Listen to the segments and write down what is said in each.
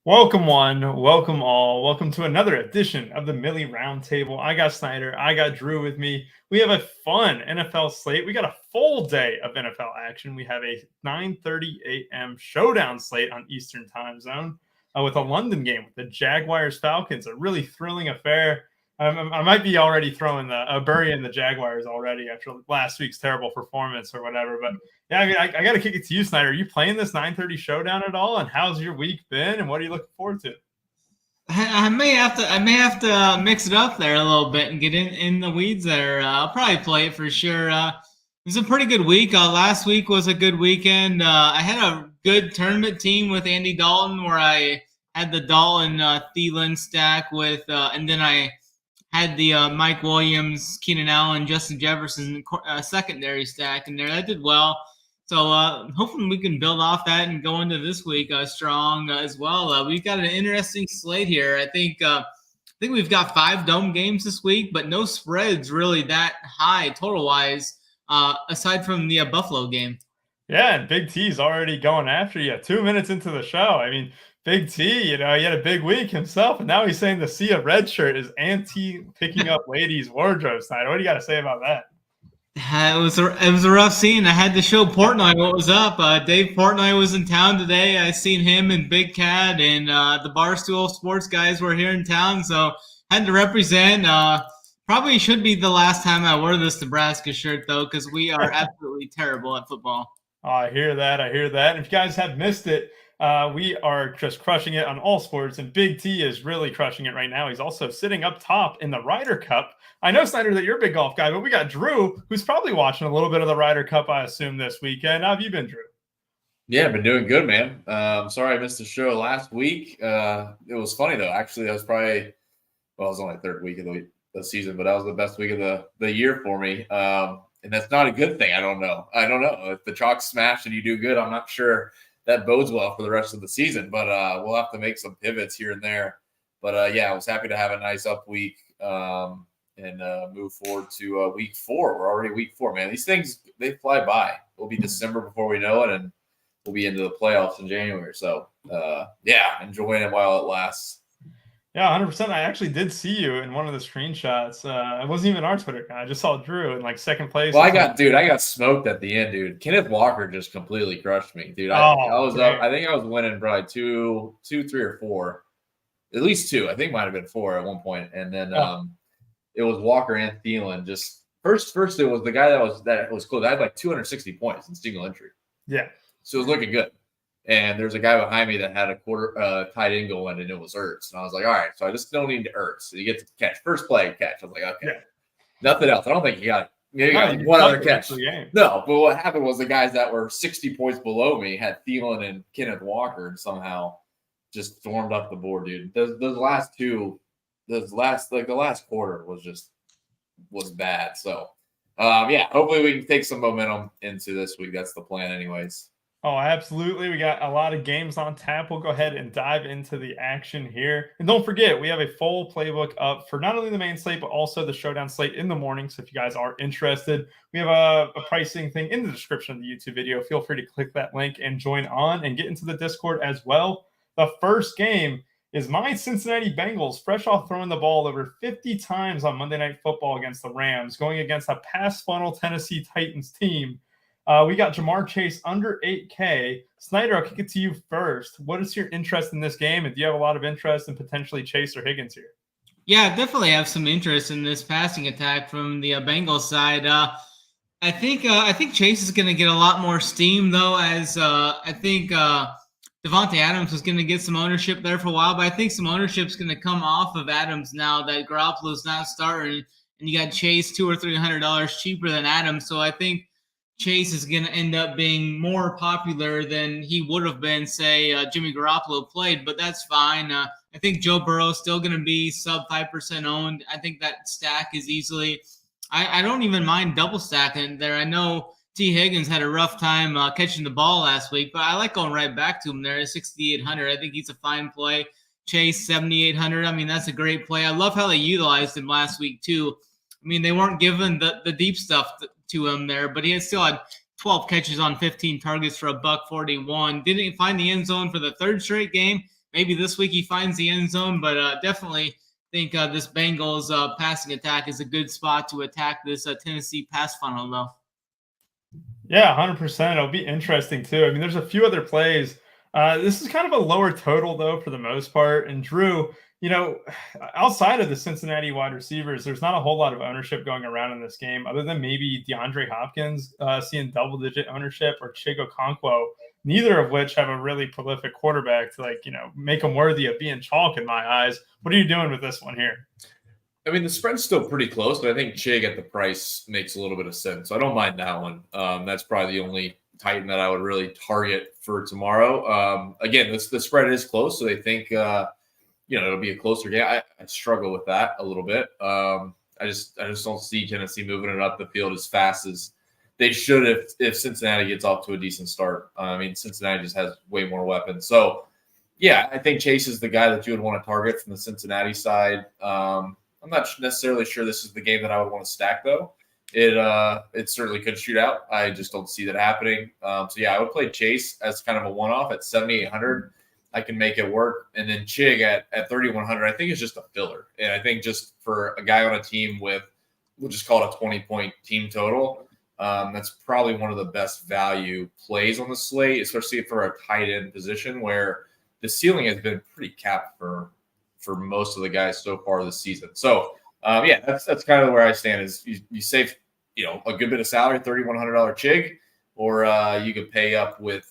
Welcome one, welcome all, welcome to another edition of the Millie Roundtable. I got Snyder, I got Drew with me. We have a fun NFL slate. We got a full day of NFL action. We have a 9:30 a.m. showdown slate on Eastern Time Zone with a London game with the Jaguars Falcons. A really thrilling affair. I might be already throwing burying the Jaguars already after last week's terrible performance or whatever, but yeah, I mean, I got to kick it to you, Snyder. Are you playing this 9:30 showdown at all? And how's your week been? And what are you looking forward to? I may have to mix it up there a little bit and get in the weeds there. I'll probably play it for sure. It was a pretty good week. Last week was a good weekend. I had a good tournament team with Andy Dalton, where I had the Dalton Thielen stack with, and then I had the Mike Williams, Keenan Allen, Justin Jefferson secondary stack in there. That did well. So hopefully we can build off that and go into this week strong as well. We've got an interesting slate here. I think we've got 5 dome games this week, but no spreads really that high total-wise, aside from the Buffalo game. Yeah, and Big T's already going after you 2 minutes into the show. I mean, Big T, he had a big week himself, and now he's saying the sea of red shirt is anti-picking up ladies' wardrobe, Snyder. What do you got to say about that? It was a rough scene. I had to show Portnoy what was up. Dave Portnoy was in town today. I seen him and Big Cat and the Barstool Sports guys were here in town, so had to represent. Probably should be the last time I wear this Nebraska shirt though, because we are absolutely terrible at football. Oh, I hear that. And if you guys have missed it, we are just crushing it on all sports, and Big T is really crushing it right now. He's also sitting up top in the Ryder Cup. I know, Snyder, that you're a big golf guy, but we got Drew, who's probably watching a little bit of the Ryder Cup, I assume, this weekend. How have you been, Drew? Yeah, I've been doing good, man. Sorry I missed the show last week. It was funny, though. Actually, that was probably – well, it was only the third week of the season, but that was the best week of the year for me. And that's not a good thing. I don't know. If the chalk's smashed and you do good, I'm not sure that bodes well for the rest of the season. But we'll have to make some pivots here and there. But, yeah, I was happy to have a nice up week and move forward to week 4. We're already week 4, man. These things, they fly by. It'll be December before we know it, and we'll be into the playoffs in January. So, yeah, enjoying it while it lasts. Yeah, 100%. I actually did see you in one of the screenshots. It wasn't even our Twitter account. I just saw Drew in second place. Well, I got smoked at the end, dude. Kenneth Walker just completely crushed me, dude. I was up. I think I was winning probably 2, 3, or 4, at least 2. I think it might have been 4 at one point, and then it was Walker and Thielen. Just first, it was the guy that was close. I had like 260 points in single entry. Yeah, so it was looking good. And there's a guy behind me that had a quarter tight end going, and it was Ertz. And I was like, all right, so I just don't need Ertz. So you get to catch. First play, catch. I was like, okay. Yeah. Nothing else. I don't think he got one other catch. No, but what happened was the guys that were 60 points below me had Thielen and Kenneth Walker, and somehow just stormed up the board, dude. The last quarter was bad. So, yeah, hopefully we can take some momentum into this week. That's the plan anyways. Oh, absolutely. We got a lot of games on tap. We'll go ahead and dive into the action here. And don't forget, we have a full playbook up for not only the main slate, but also the showdown slate in the morning. So if you guys are interested, we have a pricing thing in the description of the YouTube video. Feel free to click that link and join on and get into the Discord as well. The first game is my Cincinnati Bengals, fresh off throwing the ball over 50 times on Monday Night Football against the Rams, going against a pass funnel Tennessee Titans team. We got Jamar Chase under 8K. Snyder, I'll kick it to you first. What is your interest in this game? And do you have a lot of interest in potentially Chase or Higgins here? Yeah, definitely have some interest in this passing attack from the Bengals side. I think Chase is going to get a lot more steam, though, as I think Devontae Adams was going to get some ownership there for a while. But I think some ownership is going to come off of Adams now that Garoppolo's not starting. And you got Chase $200 or $300 cheaper than Adams. So I think Chase is going to end up being more popular than he would have been, say, Jimmy Garoppolo played, but that's fine. I think Joe Burrow is still going to be sub 5% owned. I think that stack is easily – I don't even mind double stacking there. I know T. Higgins had a rough time catching the ball last week, but I like going right back to him there at 6,800. I think he's a fine play. Chase, 7,800. I mean, that's a great play. I love how they utilized him last week, too. I mean, they weren't given the deep stuff to him there, but he still had 12 catches on 15 targets for $141. Didn't find the end zone for the third straight game. maybe this week he finds the end zone, but definitely think this Bengals passing attack is a good spot to attack this Tennessee pass funnel, though. Yeah, 100%. It'll be interesting too. I mean, there's a few other plays. This is kind of a lower total though for the most part. And Drew, outside of the Cincinnati wide receivers, there's not a whole lot of ownership going around in this game, other than maybe DeAndre Hopkins seeing double-digit ownership, or Chigo Okonkwo, neither of which have a really prolific quarterback to make them worthy of being chalk in my eyes. What are you doing with this one here? I mean, the spread's still pretty close, but I think Chig at the price makes a little bit of sense. So I don't mind that one. That's probably the only Titan that I would really target for tomorrow. Again, the spread is close, so they think it'll be a closer game. I struggle with that a little bit. I just don't see Tennessee moving it up the field as fast as they should if Cincinnati gets off to a decent start. I mean, Cincinnati just has way more weapons. So, yeah, I think Chase is the guy that you would want to target from the Cincinnati side. I'm not necessarily sure this is the game that I would want to stack, though. It certainly could shoot out. I just don't see that happening. So, yeah, I would play Chase as kind of a one-off at 7,800. I can make it work. And then Chig at 3,100, I think is just a filler. And I think just for a guy on a team with, we'll just call it a 20-point team total, that's probably one of the best value plays on the slate, especially for a tight end position where the ceiling has been pretty capped for most of the guys so far this season. So, that's kind of where I stand is you save, a good bit of salary, $3,100 Chig, or you could pay up with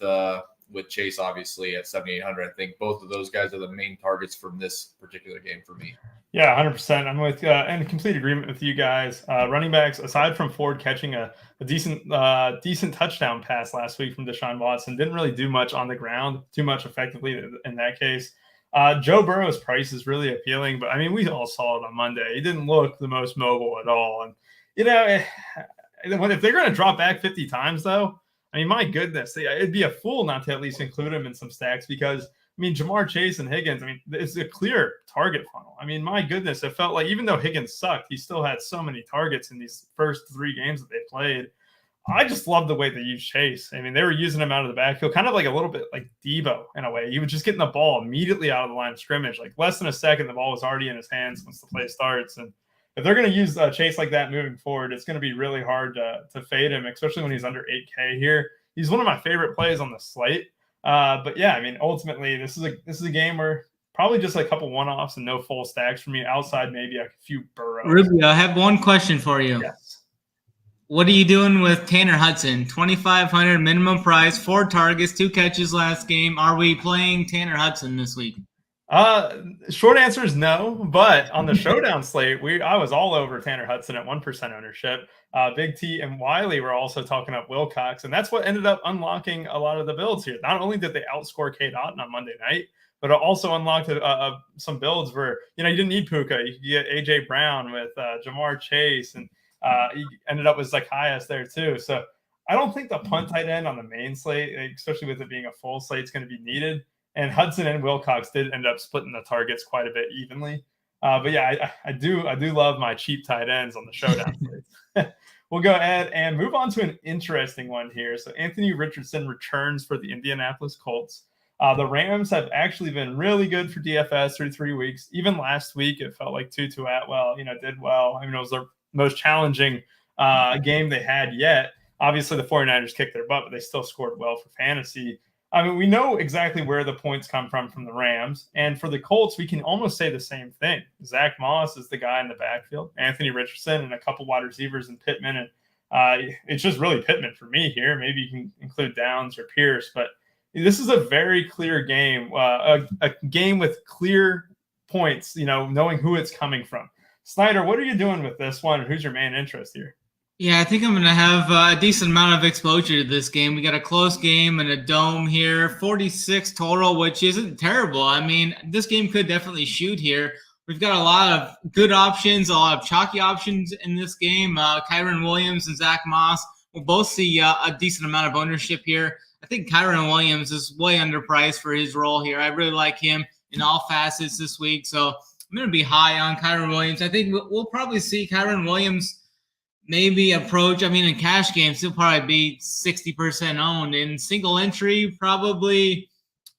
Chase, obviously, at 7,800. I think both of those guys are the main targets from this particular game for me. Yeah, 100%. I'm with in complete agreement with you guys. Running backs, aside from Ford catching a decent touchdown pass last week from Deshaun Watson, didn't really do much on the ground, too much effectively in that case. Joe Burrow's price is really appealing, but I mean, we all saw it on Monday. He didn't look the most mobile at all. And, if they're going to drop back 50 times, though, I mean, my goodness, it'd be a fool not to at least include him in some stacks because, I mean, Jamar Chase and Higgins, I mean, it's a clear target funnel. I mean, my goodness, it felt like even though Higgins sucked, he still had so many targets in these first 3 games that they played. I just love the way they use Chase. I mean, they were using him out of the backfield, kind of like a little bit like Debo in a way. He was just getting the ball immediately out of the line of scrimmage. Like less than a second, the ball was already in his hands once the play starts. And if they're going to use Chase like that moving forward, it's going to be really hard to fade him, especially when he's under 8K here. He's one of my favorite plays on the slate. But yeah, I mean, ultimately, this is a game where probably just a couple one-offs and no full stacks for me outside maybe a few Burrows. Rubio, I have one question for you. Yes. What are you doing with Tanner Hudson? 2,500 minimum price, 4 targets, 2 catches last game. Are we playing Tanner Hudson this week? Short answer is no, but on the showdown slate, I was all over Tanner Hudson at 1% ownership. Big T and Wiley were also talking up Wilcox, and that's what ended up unlocking a lot of the builds here. Not only did they outscore Kate Otten on Monday night, but it also unlocked some builds where, you didn't need Puka. You could get AJ Brown with Jamar Chase, and he ended up with Zacchaeus there too. So I don't think the punt tight end on the main slate, especially with it being a full slate, is going to be needed. And Hudson and Wilcox did end up splitting the targets quite a bit evenly. But yeah, I do love my cheap tight ends on the showdown slates. We'll go ahead and move on to an interesting one here. So Anthony Richardson returns for the Indianapolis Colts. The Rams have actually been really good for DFS through 3 weeks. Even last week, it felt like Tutu Atwell, did well. I mean, it was their most challenging game they had yet. Obviously, the 49ers kicked their butt, but they still scored well for fantasy. I mean, we know exactly where the points come from the Rams. And for the Colts, we can almost say the same thing. Zach Moss is the guy in the backfield, Anthony Richardson, and a couple wide receivers in Pittman. And it's just really Pittman for me here. Maybe you can include Downs or Pierce. But this is a very clear game, a game with clear points, knowing who it's coming from. Snyder, what are you doing with this one? Who's your main interest here? Yeah, I think I'm going to have a decent amount of exposure to this game. We got a close game and a dome here, 46 total, which isn't terrible. I mean, this game could definitely shoot here. We've got a lot of good options, a lot of chalky options in this game. Kyron Williams and Zach Moss will both see a decent amount of ownership here. I think Kyron Williams is way underpriced for his role here. I really like him in all facets this week, so I'm going to be high on Kyron Williams. I think we'll probably see Kyron Williams maybe approach, in cash games, he'll probably be 60% owned. In single entry, probably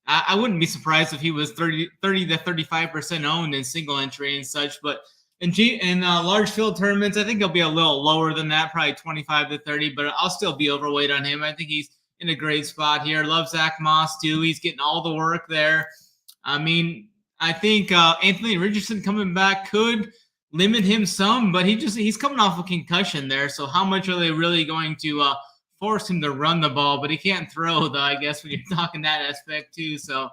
I wouldn't be surprised if he was 30 to 35% owned in single entry and such. But in large field tournaments, I think he'll be a little lower than that, probably 25 to 30. But I'll still be overweight on him. I think he's in a great spot here. Love Zach Moss too. He's getting all the work there. I mean, I think Anthony Richardson coming back could limit him some, but he's coming off a concussion there. So how much are they really going to force him to run the ball? But he can't throw, though, I guess, when you're talking that aspect too. So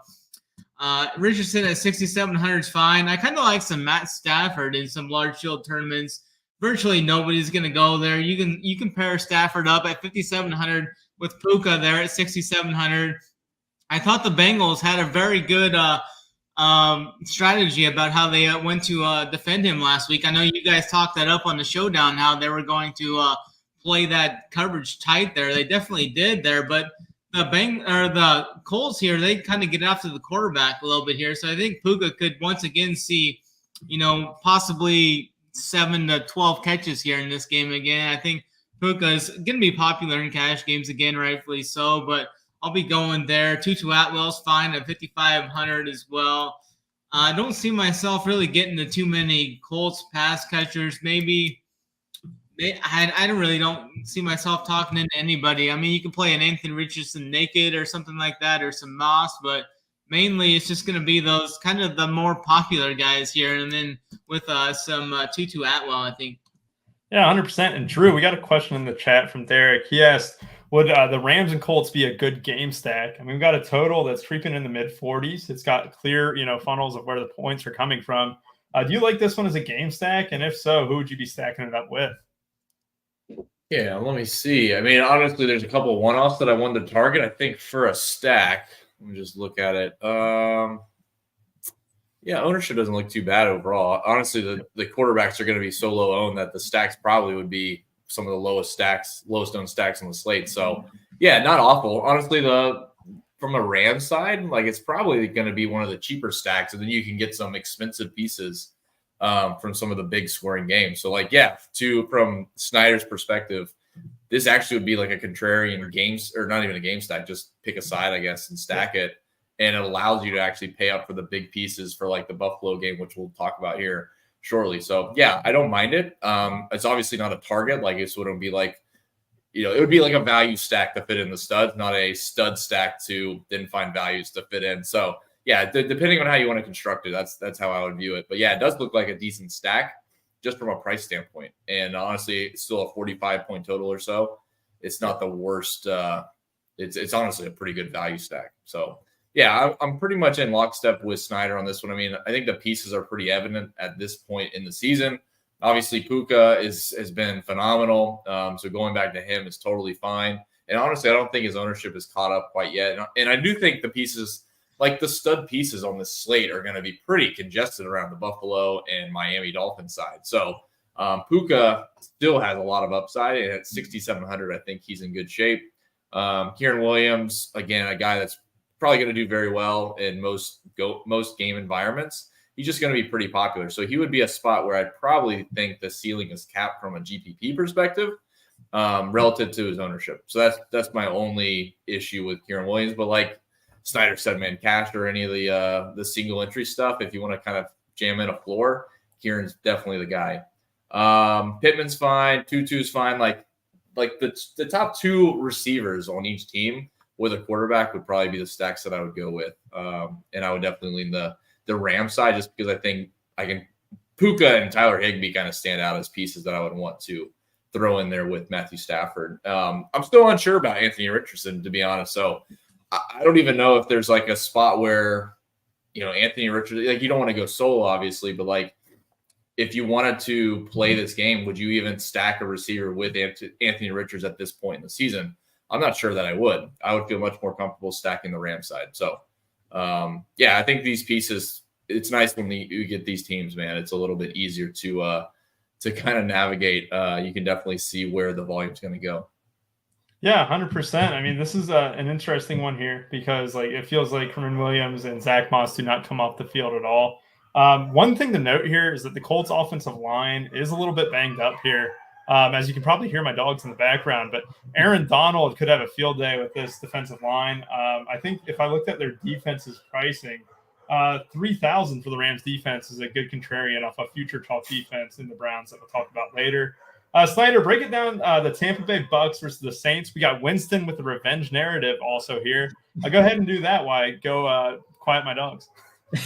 Richardson at 6,700 is fine. I kind of like some Matt Stafford in some large field tournaments. Virtually nobody's going to go there. You can pair Stafford up at 5,700 with Puka there at 6,700. I thought the Bengals had a very good strategy about how they went to defend him last week. I know you guys talked that up on the showdown, how they were going to play that coverage tight there. They definitely did there, but the Colts here, they kind of get after the quarterback a little bit here. So I think Puka could once again see, possibly 7 to 12 catches here in this game again. I think Puka is going to be popular in cash games again, rightfully so, but I'll be going there. Tutu Atwell's fine at 5,500 as well. I don't see myself really getting to too many Colts pass catchers. Maybe I don't see myself talking into anybody. I mean, you can play an Anthony Richardson naked or something like that, or some Moss, but mainly it's just going to be those kind of the more popular guys here, and then with some Tutu Atwell, I think. Yeah, 100%. And Drew, we got a question in the chat from Derek. He asked, would the Rams and Colts be a good game stack? I mean, we've got a total that's creeping in the mid-40s. It's got clear, funnels of where the points are coming from. Do you like this one as a game stack? And if so, who would you be stacking it up with? Yeah, let me see. I mean, honestly, there's a couple of one-offs that I wanted to target. I think for a stack, let me just look at it. Yeah, ownership doesn't look too bad overall. Honestly, the quarterbacks are going to be so low owned that the stacks probably would be some of the lowest owned stacks on the slate. So, yeah, not awful. Honestly, from a Rams side, like it's probably going to be one of the cheaper stacks, and then you can get some expensive pieces from some of the big scoring games. So, from Snyder's perspective, this actually would be like a contrarian games, or not even a game stack. Just pick a side, I guess, and stack it. And it allows you to actually pay up for the big pieces for like the Buffalo game, which we'll talk about here shortly. So yeah, I don't mind it. It's obviously not a target. Like it wouldn't be like, it would be like a value stack to fit in the studs, not a stud stack to then find values to fit in. So yeah, depending on how you want to construct it, that's how I would view it. But yeah, it does look like a decent stack just from a price standpoint. And honestly, it's still a 45-point total or so. It's not the worst. It's honestly a pretty good value stack. So yeah, I'm pretty much in lockstep with Snyder on this one. I mean, I think the pieces are pretty evident at this point in the season. Obviously, Puka has been phenomenal. So going back to him is totally fine. And honestly, I don't think his ownership is caught up quite yet. And I do think the pieces, like the stud pieces on this slate, are going to be pretty congested around the Buffalo and Miami Dolphins side. So Puka still has a lot of upside. And at 6,700, I think he's in good shape. Kieran Williams, again, a guy that's probably going to do very well in most game environments. He's just going to be pretty popular. So he would be a spot where I'd probably think the ceiling is capped from a GPP perspective relative to his ownership. So that's my only issue with Kieran Williams. But like Snyder said, man, cash or any of the single entry stuff, if you want to kind of jam in a floor, Kieran's definitely the guy. Pittman's fine. Tutu's fine. Like the top two receivers on each team with a quarterback would probably be the stacks that I would go with. And I would definitely lean the Ram side just because I think Puka and Tyler Higbee kind of stand out as pieces that I would want to throw in there with Matthew Stafford. I'm still unsure about Anthony Richardson, to be honest. So I don't even know if there's like a spot where, Anthony Richardson, like you don't want to go solo, obviously, but like if you wanted to play this game, would you even stack a receiver with Anthony Richards at this point in the season? I'm not sure that I would. I would feel much more comfortable stacking the Ram side. So, I think these pieces, it's nice when you get these teams, man. It's a little bit easier to kind of navigate. You can definitely see where the volume's going to go. Yeah, 100%. I mean, this is an interesting one here because it feels like Kieran Williams and Zach Moss do not come off the field at all. One thing to note here is that the Colts offensive line is a little bit banged up here. As you can probably hear my dogs in the background, but Aaron Donald could have a field day with this defensive line. I think if I looked at their defense's pricing, 3,000 for the Rams defense is a good contrarian off a future top defense in the Browns that we'll talk about later. Snyder, break it down. The Tampa Bay Bucks versus the Saints. We got Winston with the revenge narrative also here. Go ahead and do that while I go quiet my dogs.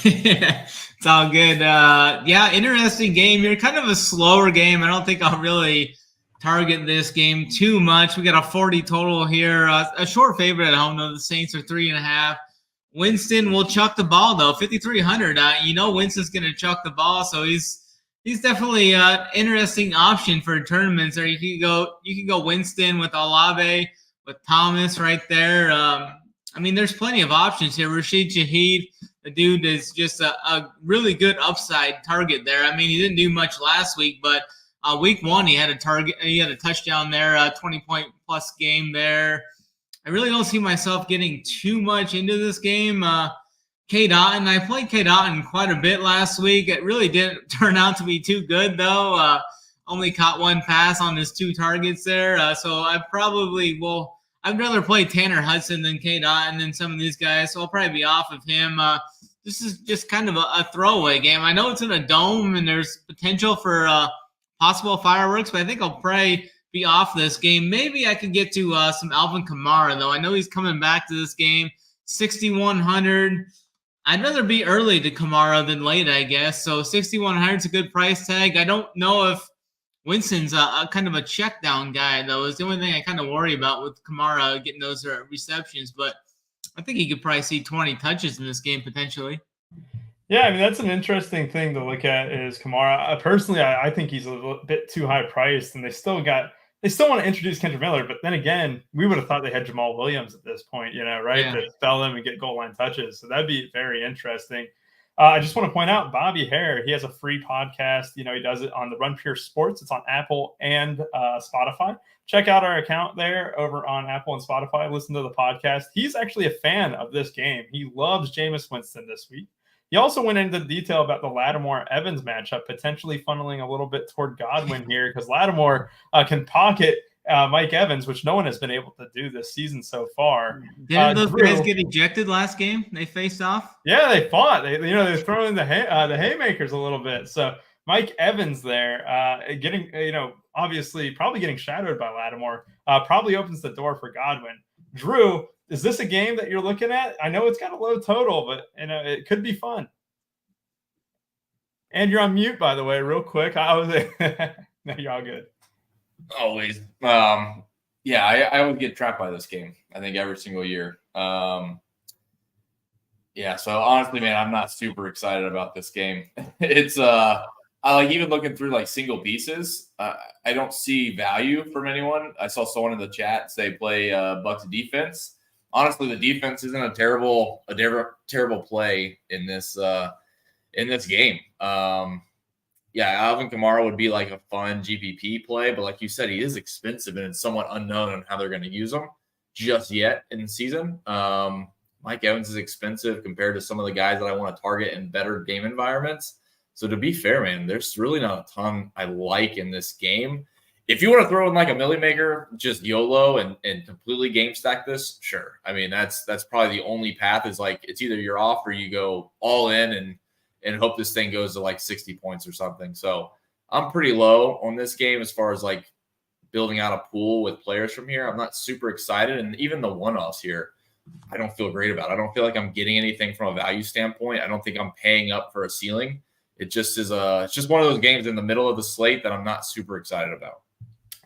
It's all good. Yeah, interesting game here. Kind of a slower game. I don't think I'll really target this game too much. We got a 40 total here. A short favorite at home, though. The Saints are 3.5. Winston will chuck the ball, though. 5,300. Winston's going to chuck the ball, so he's definitely an interesting option for tournaments. Or you can go Winston with Olave, with Thomas right there. There's plenty of options here. Rashid Shaheed, the dude is just a really good upside target there. He didn't do much last week, but week 1 he had a touchdown there, a 20-point plus game there. I really don't see myself getting too much into this game. K. Dotton, I played K. Dotton quite a bit last week. It really didn't turn out to be too good, though. Only caught 1 pass on his 2 targets there. So I probably will. I'd rather play Tanner Hudson than K. Dotton and some of these guys, so I'll probably be off of him. This is just kind of a throwaway game. I know it's in a dome and there's potential for possible fireworks, but I think I'll probably be off this game. Maybe I could get to some Alvin Kamara, though. I know he's coming back to this game. 6,100. I'd rather be early to Kamara than late, I guess. So 6,100 is a good price tag. I don't know if Winston's a kind of a check down guy, though. Is the only thing I kind of worry about with Kamara getting those receptions. But I think he could probably see 20 touches in this game potentially. Yeah, that's an interesting thing to look at is Kamara. Personally, I think he's a little bit too high priced, and they still want to introduce Kendra Miller. But then again, we would have thought they had Jamal Williams at this point, right? Yeah. To spell him and get goal line touches. So that'd be very interesting. I just want to point out Bobby Hare. He has a free podcast. He does it on the Run Pure Sports. It's on Apple and Spotify. Check out our account there over on Apple and Spotify. Listen to the podcast. He's actually a fan of this game. He loves Jameis Winston this week. He also went into detail about the Lattimore-Evans matchup, potentially funneling a little bit toward Godwin here because Lattimore can pocket Mike Evans, which no one has been able to do this season so far. Didn't those guys get ejected last game? They faced off? Yeah, they fought. They're throwing the haymakers a little bit. So Mike Evans there getting, obviously probably getting shadowed by Lattimore, probably opens the door for Godwin. Drew, is this a game that you're looking at? I know it's got a low total, but it could be fun. And you're on mute, by the way, real quick. No, you're all good. Always. I would get trapped by this game, I think, every single year. So honestly, man, I'm not super excited about this game. It's I like even looking through like single pieces. I don't see value from anyone. I saw someone in the chat say play Bucks defense. Honestly, the defense isn't a terrible play in this game. Alvin Kamara would be like a fun GPP play, but like you said, he is expensive and it's somewhat unknown on how they're going to use him just yet in the season. Mike Evans is expensive compared to some of the guys that I want to target in better game environments. So to be fair, man, there's really not a ton I like in this game. If you want to throw in like a milli maker, just YOLO and completely game stack this, sure. That's probably the only path is like it's either you're off or you go all in and hope this thing goes to like 60 points or something. So I'm pretty low on this game as far as like building out a pool with players from here. I'm not super excited. And even the one-offs here, I don't feel great about. I don't feel like I'm getting anything from a value standpoint. I don't think I'm paying up for a ceiling. It just is it's just one of those games in the middle of the slate that I'm not super excited about.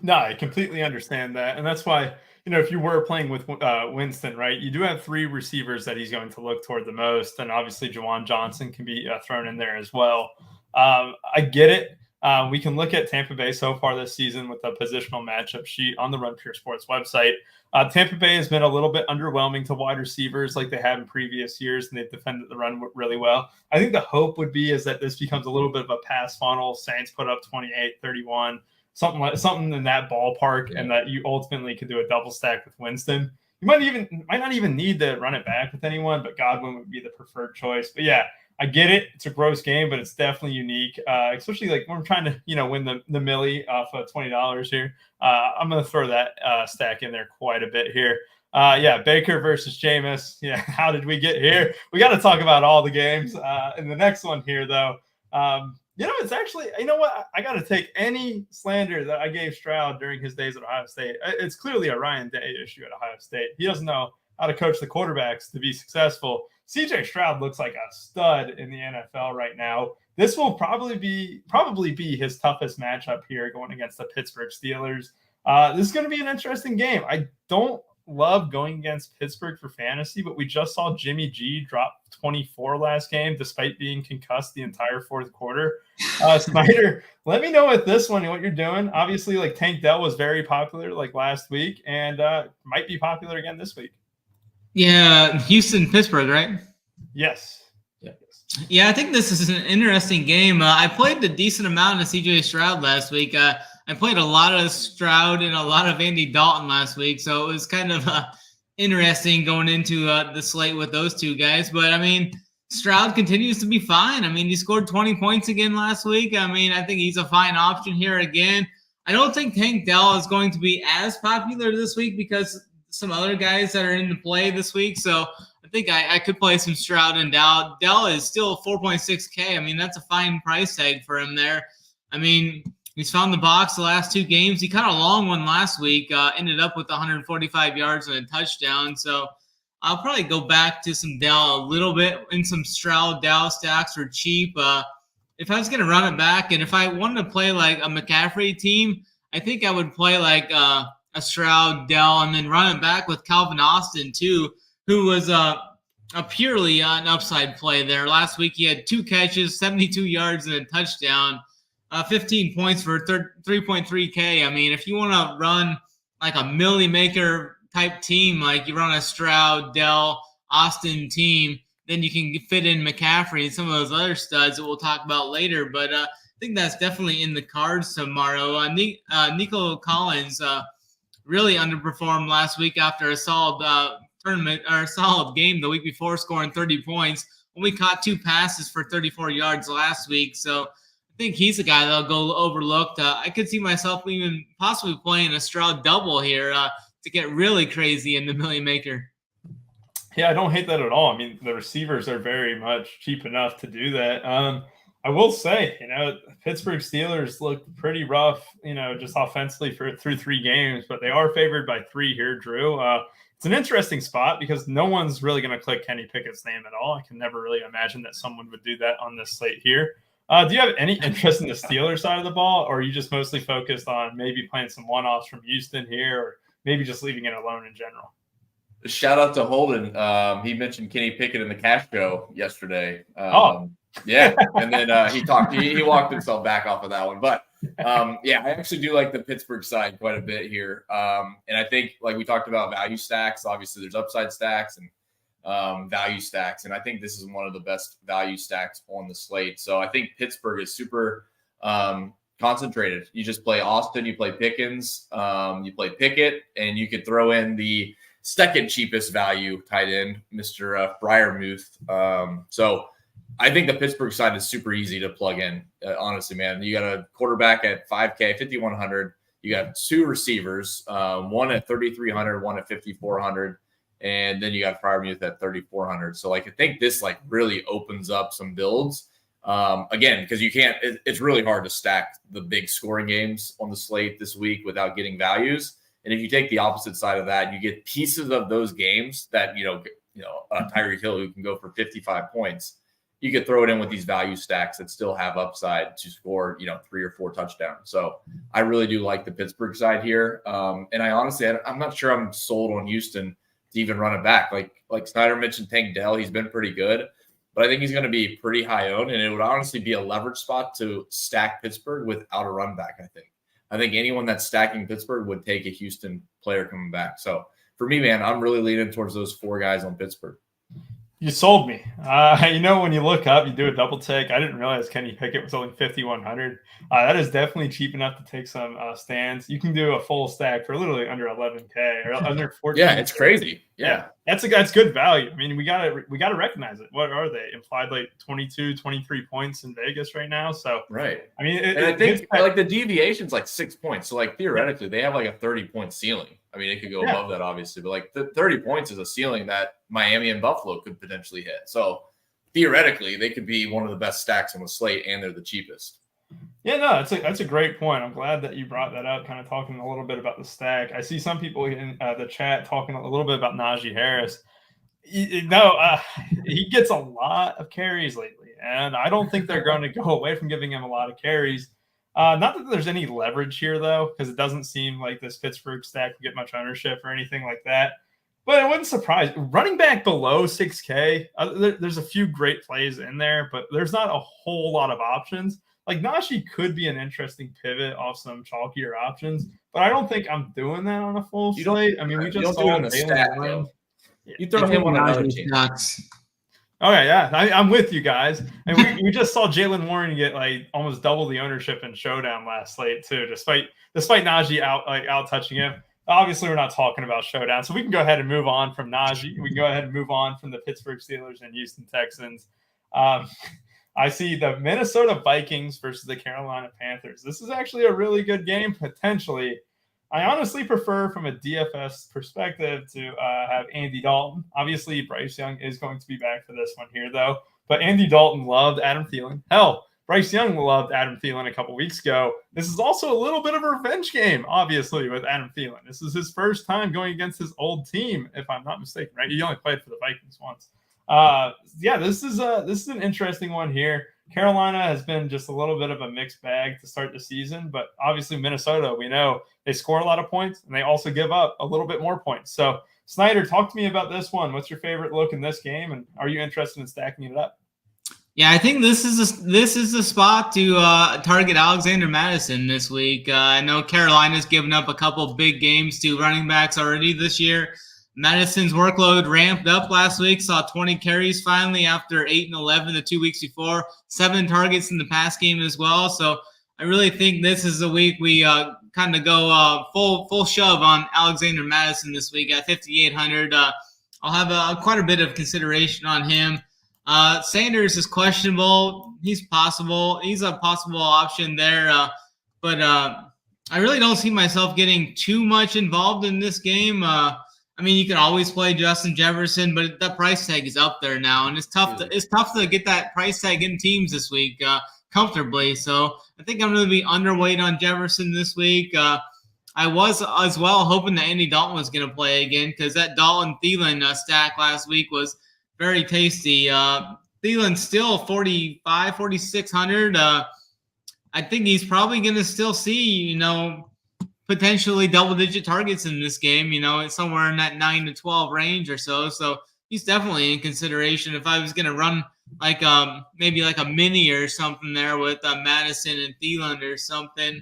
No, I completely understand that. And that's why, if you were playing with Winston, right, you do have 3 receivers that he's going to look toward the most. And obviously, Juwan Johnson can be thrown in there as well. I get it. We can look at Tampa Bay so far this season with a positional matchup sheet on the Run Pure Sports website. Tampa Bay has been a little bit underwhelming to wide receivers like they have in previous years, and they've defended the run really well. I think the hope would be is that this becomes a little bit of a pass funnel. Saints put up 28, 31. Something in that ballpark, and that you ultimately could do a double stack with Winston. You might not even need to run it back with anyone, but Godwin would be the preferred choice. But yeah, I get it. It's a gross game, but it's definitely unique, especially like when I'm trying to, win the millie off of $20 here. I'm going to throw that stack in there quite a bit here. Baker versus Jameis. Yeah, how did we get here? We got to talk about all the games. In the next one here, though, it's actually, what? I got to take any slander that I gave Stroud during his days at Ohio State. It's clearly a Ryan Day issue at Ohio State. He doesn't know how to coach the quarterbacks to be successful. CJ Stroud looks like a stud in the NFL right now. This will probably be his toughest matchup here going against the Pittsburgh Steelers. This is going to be an interesting game. I don't love going against Pittsburgh for fantasy, but we just saw Jimmy G drop 24 last game despite being concussed the entire fourth quarter. Snyder, let me know with this one what you're doing. Obviously, like Tank Dell was very popular like last week and might be popular again this week. Yeah, Houston, Pittsburgh, right? Yes. Yeah, I think this is an interesting game. I played a decent amount of CJ Stroud last week. I played a lot of Stroud and a lot of Andy Dalton last week, so it was kind of interesting going into the slate with those two guys. But, I mean, Stroud continues to be fine. I mean, he scored 20 points again last week. I mean, I think he's a fine option here again. I don't think Tank Dell is going to be as popular this week because some other guys that are in the play this week. So I think I could play some Stroud and Dell. Dell is still 4.6K. I mean, that's a fine price tag for him there. I mean, he's found the box the last two games. He caught a long one last week, ended up with 145 yards and a touchdown. So I'll probably go back to some Dell a little bit in some Stroud Dell stacks for cheap. If I was going to run it back and if I wanted to play like a McCaffrey team, I think I would play like a Stroud, Dell, and then run it back with Calvin Austin too, who was a purely an upside play there. Last week he had 2 catches, 72 yards, and a touchdown, 15 points for 3.3K. I mean, if you want to run like a millie maker type team, like you run a Stroud, Dell, Austin team, then you can fit in McCaffrey and some of those other studs that we'll talk about later. But I think that's definitely in the cards tomorrow. Nico Collins really underperformed last week after a solid tournament or a solid game the week before, scoring 30 points. Only caught 2 passes for 34 yards last week. So I think he's a guy that'll go overlooked. I could see myself even possibly playing a Stroud double here to get really crazy in the million maker. Yeah, I don't hate that at all. I mean, the receivers are very much cheap enough to do that. I will say, Pittsburgh Steelers look pretty rough, just offensively through 3 games, but they are favored by 3 here, Drew. It's an interesting spot because no one's really going to click Kenny Pickett's name at all. I can never really imagine that someone would do that on this slate here. Do you have any interest in the Steelers side of the ball, or are you just mostly focused on maybe playing some one-offs from Houston here, or maybe just leaving it alone in general? Shout out to Holden. He mentioned Kenny Pickett in the cash show yesterday. Yeah, and then he walked himself back off of that one. But I actually do like the Pittsburgh side quite a bit here. And I think, like we talked about value stacks, obviously there's upside stacks and value stacks. And I think this is one of the best value stacks on the slate. So I think Pittsburgh is super concentrated. You just play Austin, you play Pickens, you play Pickett, and you could throw in the second cheapest value tight end, Mr. Freiermuth. So I think the Pittsburgh side is super easy to plug in. Honestly, man, you got a quarterback at 5K, 5,100. You got 2 receivers, one at 3,300, one at 5,400, and then you got Freiermuth at 3,400. So, I think this really opens up some builds. Again, because you can't. It's really hard to stack the big scoring games on the slate this week without getting values. And if you take the opposite side of that, you get pieces of those games that Tyreek Hill, who can go for 55 points. You could throw it in with these value stacks that still have upside to score, 3 or 4 touchdowns. So I really do like the Pittsburgh side here. And I honestly, I'm not sure I'm sold on Houston to even run it back. Like Snyder mentioned, Tank Dell, he's been pretty good, but I think he's going to be pretty high owned, and it would honestly be a leverage spot to stack Pittsburgh without a run back. I think anyone that's stacking Pittsburgh would take a Houston player coming back. So for me, man, I'm really leaning towards those 4 guys on Pittsburgh. You sold me. When you look up, you do a double take. I didn't realize Kenny Pickett was only 5,100. That is definitely cheap enough to take some stands. You can do a full stack for literally under 11K or under 14. Yeah, it's crazy. Yeah. That's good value. I mean, we gotta recognize it. What are they implied, like 22, 23 points in Vegas right now? So right. I mean, I think like the deviation's like 6 points. So like theoretically, they have like a 30-point ceiling. I mean, it could go above that, obviously, but like the 30 points is a ceiling that Miami and Buffalo could potentially hit. So theoretically, they could be one of the best stacks on the slate, and they're the cheapest. Yeah, no, that's a great point. I'm glad that you brought that up, kind of talking a little bit about the stack. I see some people in the chat talking a little bit about Najee Harris. He gets a lot of carries lately, and I don't think they're going to go away from giving him a lot of carries. Not that there's any leverage here, though, because it doesn't seem like this Pittsburgh stack will get much ownership or anything like that. But it wouldn't surprise. Running back below 6K, there's a few great plays in there, but there's not a whole lot of options. Like Najee could be an interesting pivot off some chalkier options, but I don't think I'm doing that on a full slate. I mean, we just saw the stack, though. You throw him on another team. Okay, yeah, I'm with you guys. And we just saw Jalen Warren get like almost double the ownership in Showdown last slate too, despite Najee out touching him. Obviously, we're not talking about Showdown, so we can go ahead and move on from Najee. We can go ahead and move on from the Pittsburgh Steelers and Houston Texans. I see the Minnesota Vikings versus the Carolina Panthers. This is actually a really good game, potentially. I honestly prefer, from a DFS perspective, to have Andy Dalton. Obviously, Bryce Young is going to be back for this one here, though. But Andy Dalton loved Adam Thielen. Hell, Bryce Young loved Adam Thielen a couple weeks ago. This is also a little bit of a revenge game, obviously, with Adam Thielen. This is his first time going against his old team, if I'm not mistaken, right? He only played for the Vikings once. This is an interesting one here. Carolina has been just a little bit of a mixed bag to start the season, but obviously Minnesota, we know they score a lot of points and they also give up a little bit more points. So Snyder, talk to me about this one. What's your favorite look in this game, and are you interested in stacking it up? Yeah, I think this is the spot to target Alexander Mattison this week. I know Carolina's given up a couple big games to running backs already this year. Madison's workload ramped up last week, saw 20 carries finally after 8 and 11 the 2 weeks before, 7 targets in the pass game as well. So I really think this is the week we kind of go full shove on Alexander Mattison this week at 5,800. I'll have quite a bit of consideration on him. Sanders is questionable. He's a possible option there, but I really don't see myself getting too much involved in this game. I mean, you can always play Justin Jefferson, but that price tag is up there now, and it's tough to get that price tag in teams this week comfortably. So I think I'm going to be underweight on Jefferson this week. I was as well hoping that Andy Dalton was going to play again, because that Dalton-Thielen stack last week was very tasty. Thielen still 4,600. I think he's probably going to still see, potentially double-digit targets in this game. It's somewhere in that 9 to 12 range or so. So he's definitely in consideration. If I was going to run like maybe like a mini or something there with Madison and Thielen or something,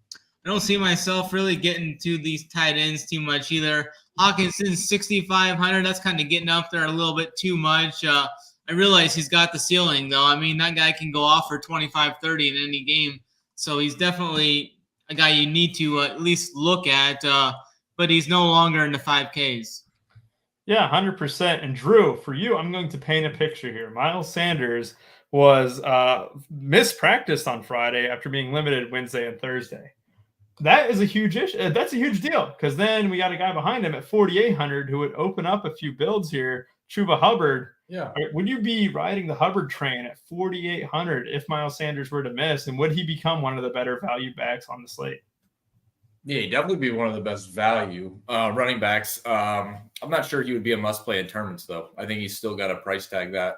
I don't see myself really getting to these tight ends too much either. Hawkinson's 6,500. That's kind of getting up there a little bit too much. I realize he's got the ceiling, though. I mean, that guy can go off for 25, 30 in any game. So he's definitely a guy you need to at least look at, but he's no longer in the 5Ks. Yeah, 100%. And Drew, for you, I'm going to paint a picture here. Miles Sanders was mispracticed on Friday after being limited Wednesday and Thursday. That is a huge issue. That's a huge deal, because then we got a guy behind him at 4,800 who would open up a few builds here. Chuba Hubbard. Yeah. Would you be riding the Hubbard train at 4,800 if Miles Sanders were to miss? And would he become one of the better value backs on the slate? Yeah, he'd definitely be one of the best value running backs. I'm not sure he would be a must play in tournaments, though. I think he's still got a price tag that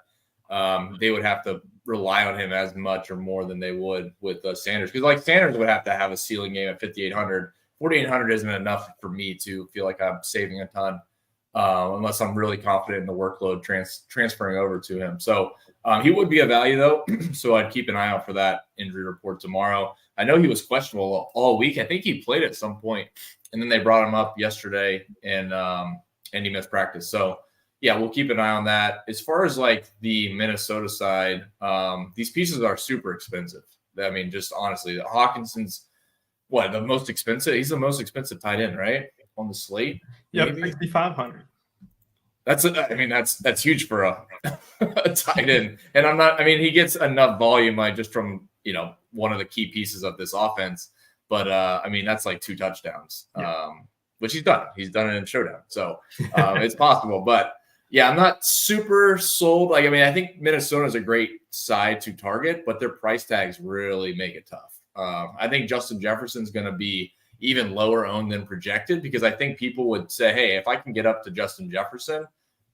they would have to rely on him as much or more than they would with Sanders. Because like Sanders would have to have a ceiling game at 5,800. 4,800 isn't enough for me to feel like I'm saving a ton unless I'm really confident in the workload transferring over to him. So he would be a value, though. So I'd keep an eye out for that injury report tomorrow. I know he was questionable all week. I think he played at some point, and then they brought him up yesterday, and he missed practice. So yeah, we'll keep an eye on that. As far as like the Minnesota side, these pieces are super expensive. I mean, just honestly, Hawkinson's the most expensive? He's the most expensive tight end, right? On the slate. Yep, 6,500. That's huge for a tight end. And he gets enough volume just from, one of the key pieces of this offense. But that's like 2 touchdowns, which he's done. He's done it in showdown. So it's possible. But yeah, I'm not super sold. I think Minnesota's a great side to target, but their price tags really make it tough. I think Justin Jefferson's going to be even lower owned than projected, because I think people would say, hey, if I can get up to Justin Jefferson,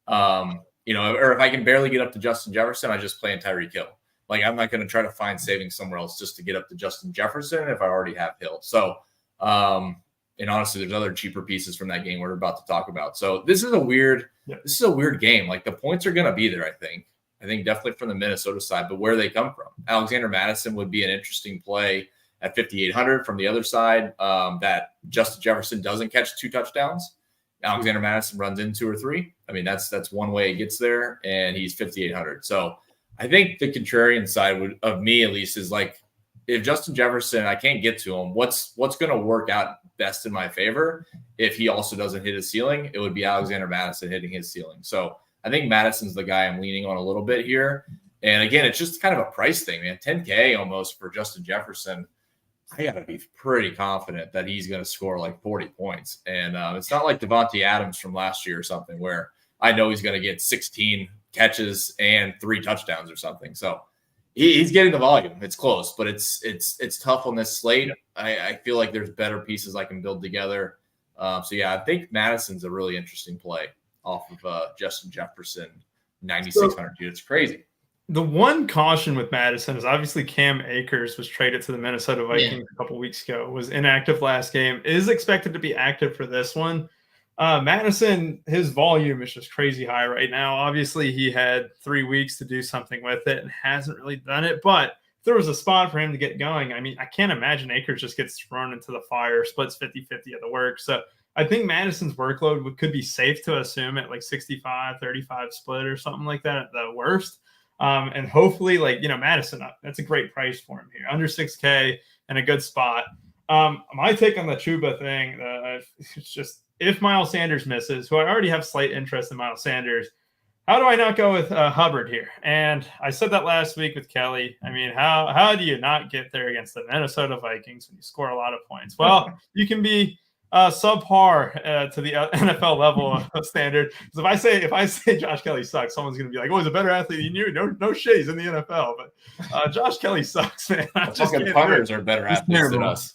or if I can barely get up to Justin Jefferson, I just play in Tyreek Hill. Like, I'm not going to try to find savings somewhere else just to get up to Justin Jefferson if I already have Hill. So, and honestly, there's other cheaper pieces from that game we're about to talk about. So this is a weird game. Like, the points are going to be there, I think definitely from the Minnesota side, but where they come from. Alexander Mattison would be an interesting play at 5,800 from the other side, that Justin Jefferson doesn't catch 2 touchdowns. Alexander Mattison runs in 2 or 3. That's one way he gets there, and he's 5,800. So I think the contrarian side of me, at least, is like, if Justin Jefferson, I can't get to him, what's going to work out best in my favor if he also doesn't hit his ceiling? It would be Alexander Mattison hitting his ceiling. So I think Madison's the guy I'm leaning on a little bit here. And again, it's just kind of a price thing, man. 10K almost for Justin Jefferson. I got to be pretty confident that he's going to score like 40 points. And it's not like Devontae Adams from last year or something, where I know he's going to get 16 catches and 3 touchdowns or something. So he's getting the volume. It's close, but it's tough on this slate. I feel like there's better pieces I can build together. So yeah, I think Madison's a really interesting play off of Justin Jefferson, 9,600. Dude, it's crazy. The one caution with Madison is obviously Cam Akers was traded to the Minnesota Vikings a couple weeks ago, was inactive last game, is expected to be active for this one. Madison, his volume is just crazy high right now. Obviously, he had 3 weeks to do something with it and hasn't really done it. But if there was a spot for him to get going, I can't imagine Akers just gets thrown into the fire, splits 50-50 of the work. So I think Madison's workload could be safe to assume at like 65-35 split or something like that at the worst. And hopefully, Madison, that's a great price for him here, under 6K and a good spot. My take on the Chuba thing, it's just, if Miles Sanders misses, who I already have slight interest in Miles Sanders, how do I not go with Hubbard here? And I said that last week with Kelly. How do you not get there against the Minnesota Vikings when you score a lot of points? Well, you can be subpar to the NFL level of standard. Because if I say Josh Kelly sucks, someone's going to be like, "Oh, he's a better athlete than you." No shade, he's in the NFL, but Josh Kelly sucks, man. Fucking punters are better athletes than us.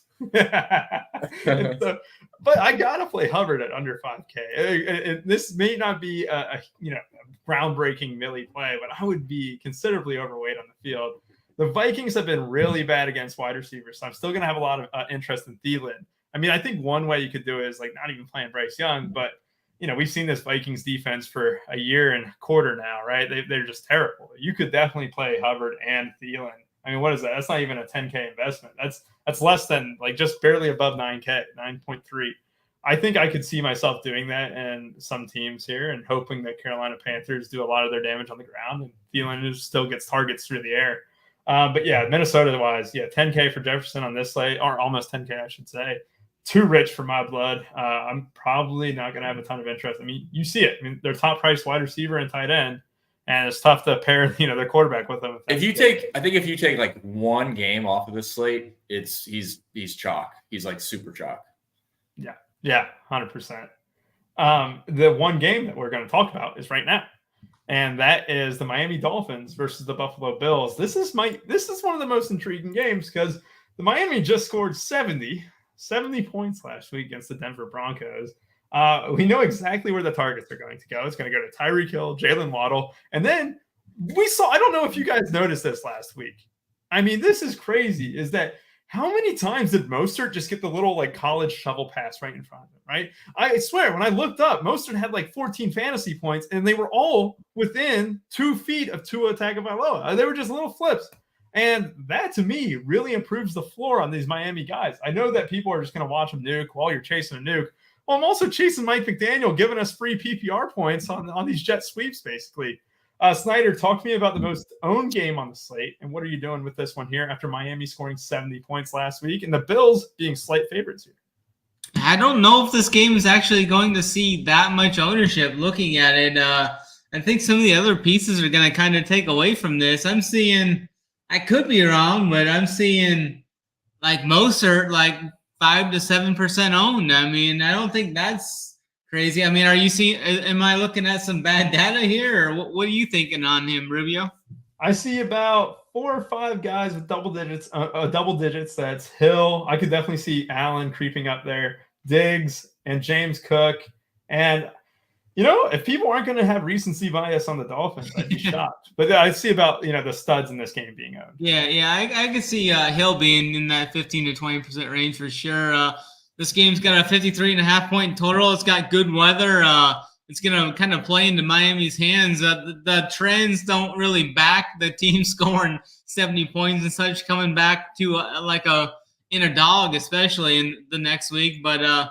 But I gotta play Hubbard at under 5K. This may not be a groundbreaking Millie play, but I would be considerably overweight on the field. The Vikings have been really bad against wide receivers, so I'm still gonna have a lot of interest in Thielen. I think one way you could do it is like not even playing Bryce Young, but we've seen this Vikings defense for a year and a quarter now, right? They're just terrible. You could definitely play Hubbard and Thielen. What is that? That's not even a 10K investment. That's less than just barely above 9K, 9.3. I think I could see myself doing that in some teams here and hoping that Carolina Panthers do a lot of their damage on the ground and Thielen still gets targets through the air. But yeah, Minnesota-wise, 10K for Jefferson on this slate, or almost 10K, I should say. Too rich for my blood. I'm probably not going to have a ton of interest. You see it. Their top priced wide receiver and tight end, and it's tough to pair, their quarterback with them. If you take like one game off of this slate, he's chalk. He's like super chalk. Yeah, 100%. The one game that we're going to talk about is right now, and that is the Miami Dolphins versus the Buffalo Bills. This is one of the most intriguing games because the Miami just scored 70 points last week against the Denver Broncos. We know exactly where the targets are going to go. It's going to go to Tyreek Hill, Jalen Waddle. And then I don't know if you guys noticed this last week. This is crazy, is that how many times did Mostert just get the little college shovel pass right in front of him, right? I swear, when I looked up, Mostert had 14 fantasy points, and they were all within 2 feet of Tua Tagovailoa. They were just little flips. And that, to me, really improves the floor on these Miami guys. I know that people are just going to watch them nuke while you're chasing a nuke, Well, I'm also chasing Mike McDaniel, giving us free PPR points on these jet sweeps, basically. Snyder, talk to me about the most owned game on the slate, and what are you doing with this one here after Miami scoring 70 points last week and the Bills being slight favorites here? I don't know if this game is actually going to see that much ownership. Looking at it, I think some of the other pieces are going to kind of take away from this. I'm seeing, I could be wrong, but I'm seeing like most are like 5 to 7% owned. I mean, I don't think that's crazy. I mean, are you seeing? Am I looking at some bad data here, or what are you thinking on him, Rubio? I see about 4 or 5 guys with double digits. That's Hill. I could definitely see Allen creeping up there, Diggs and James Cook. And, if people aren't going to have recency bias on the Dolphins, I'd be shocked. But I see about, the studs in this game being owned. Yeah, I could see Hill being in that 15 to 20% range for sure. This game's got a 53.5 point total. It's got good weather. It's going to kind of play into Miami's hands. The trends don't really back the team scoring 70 points and such, coming back to in a dog, especially in the next week. But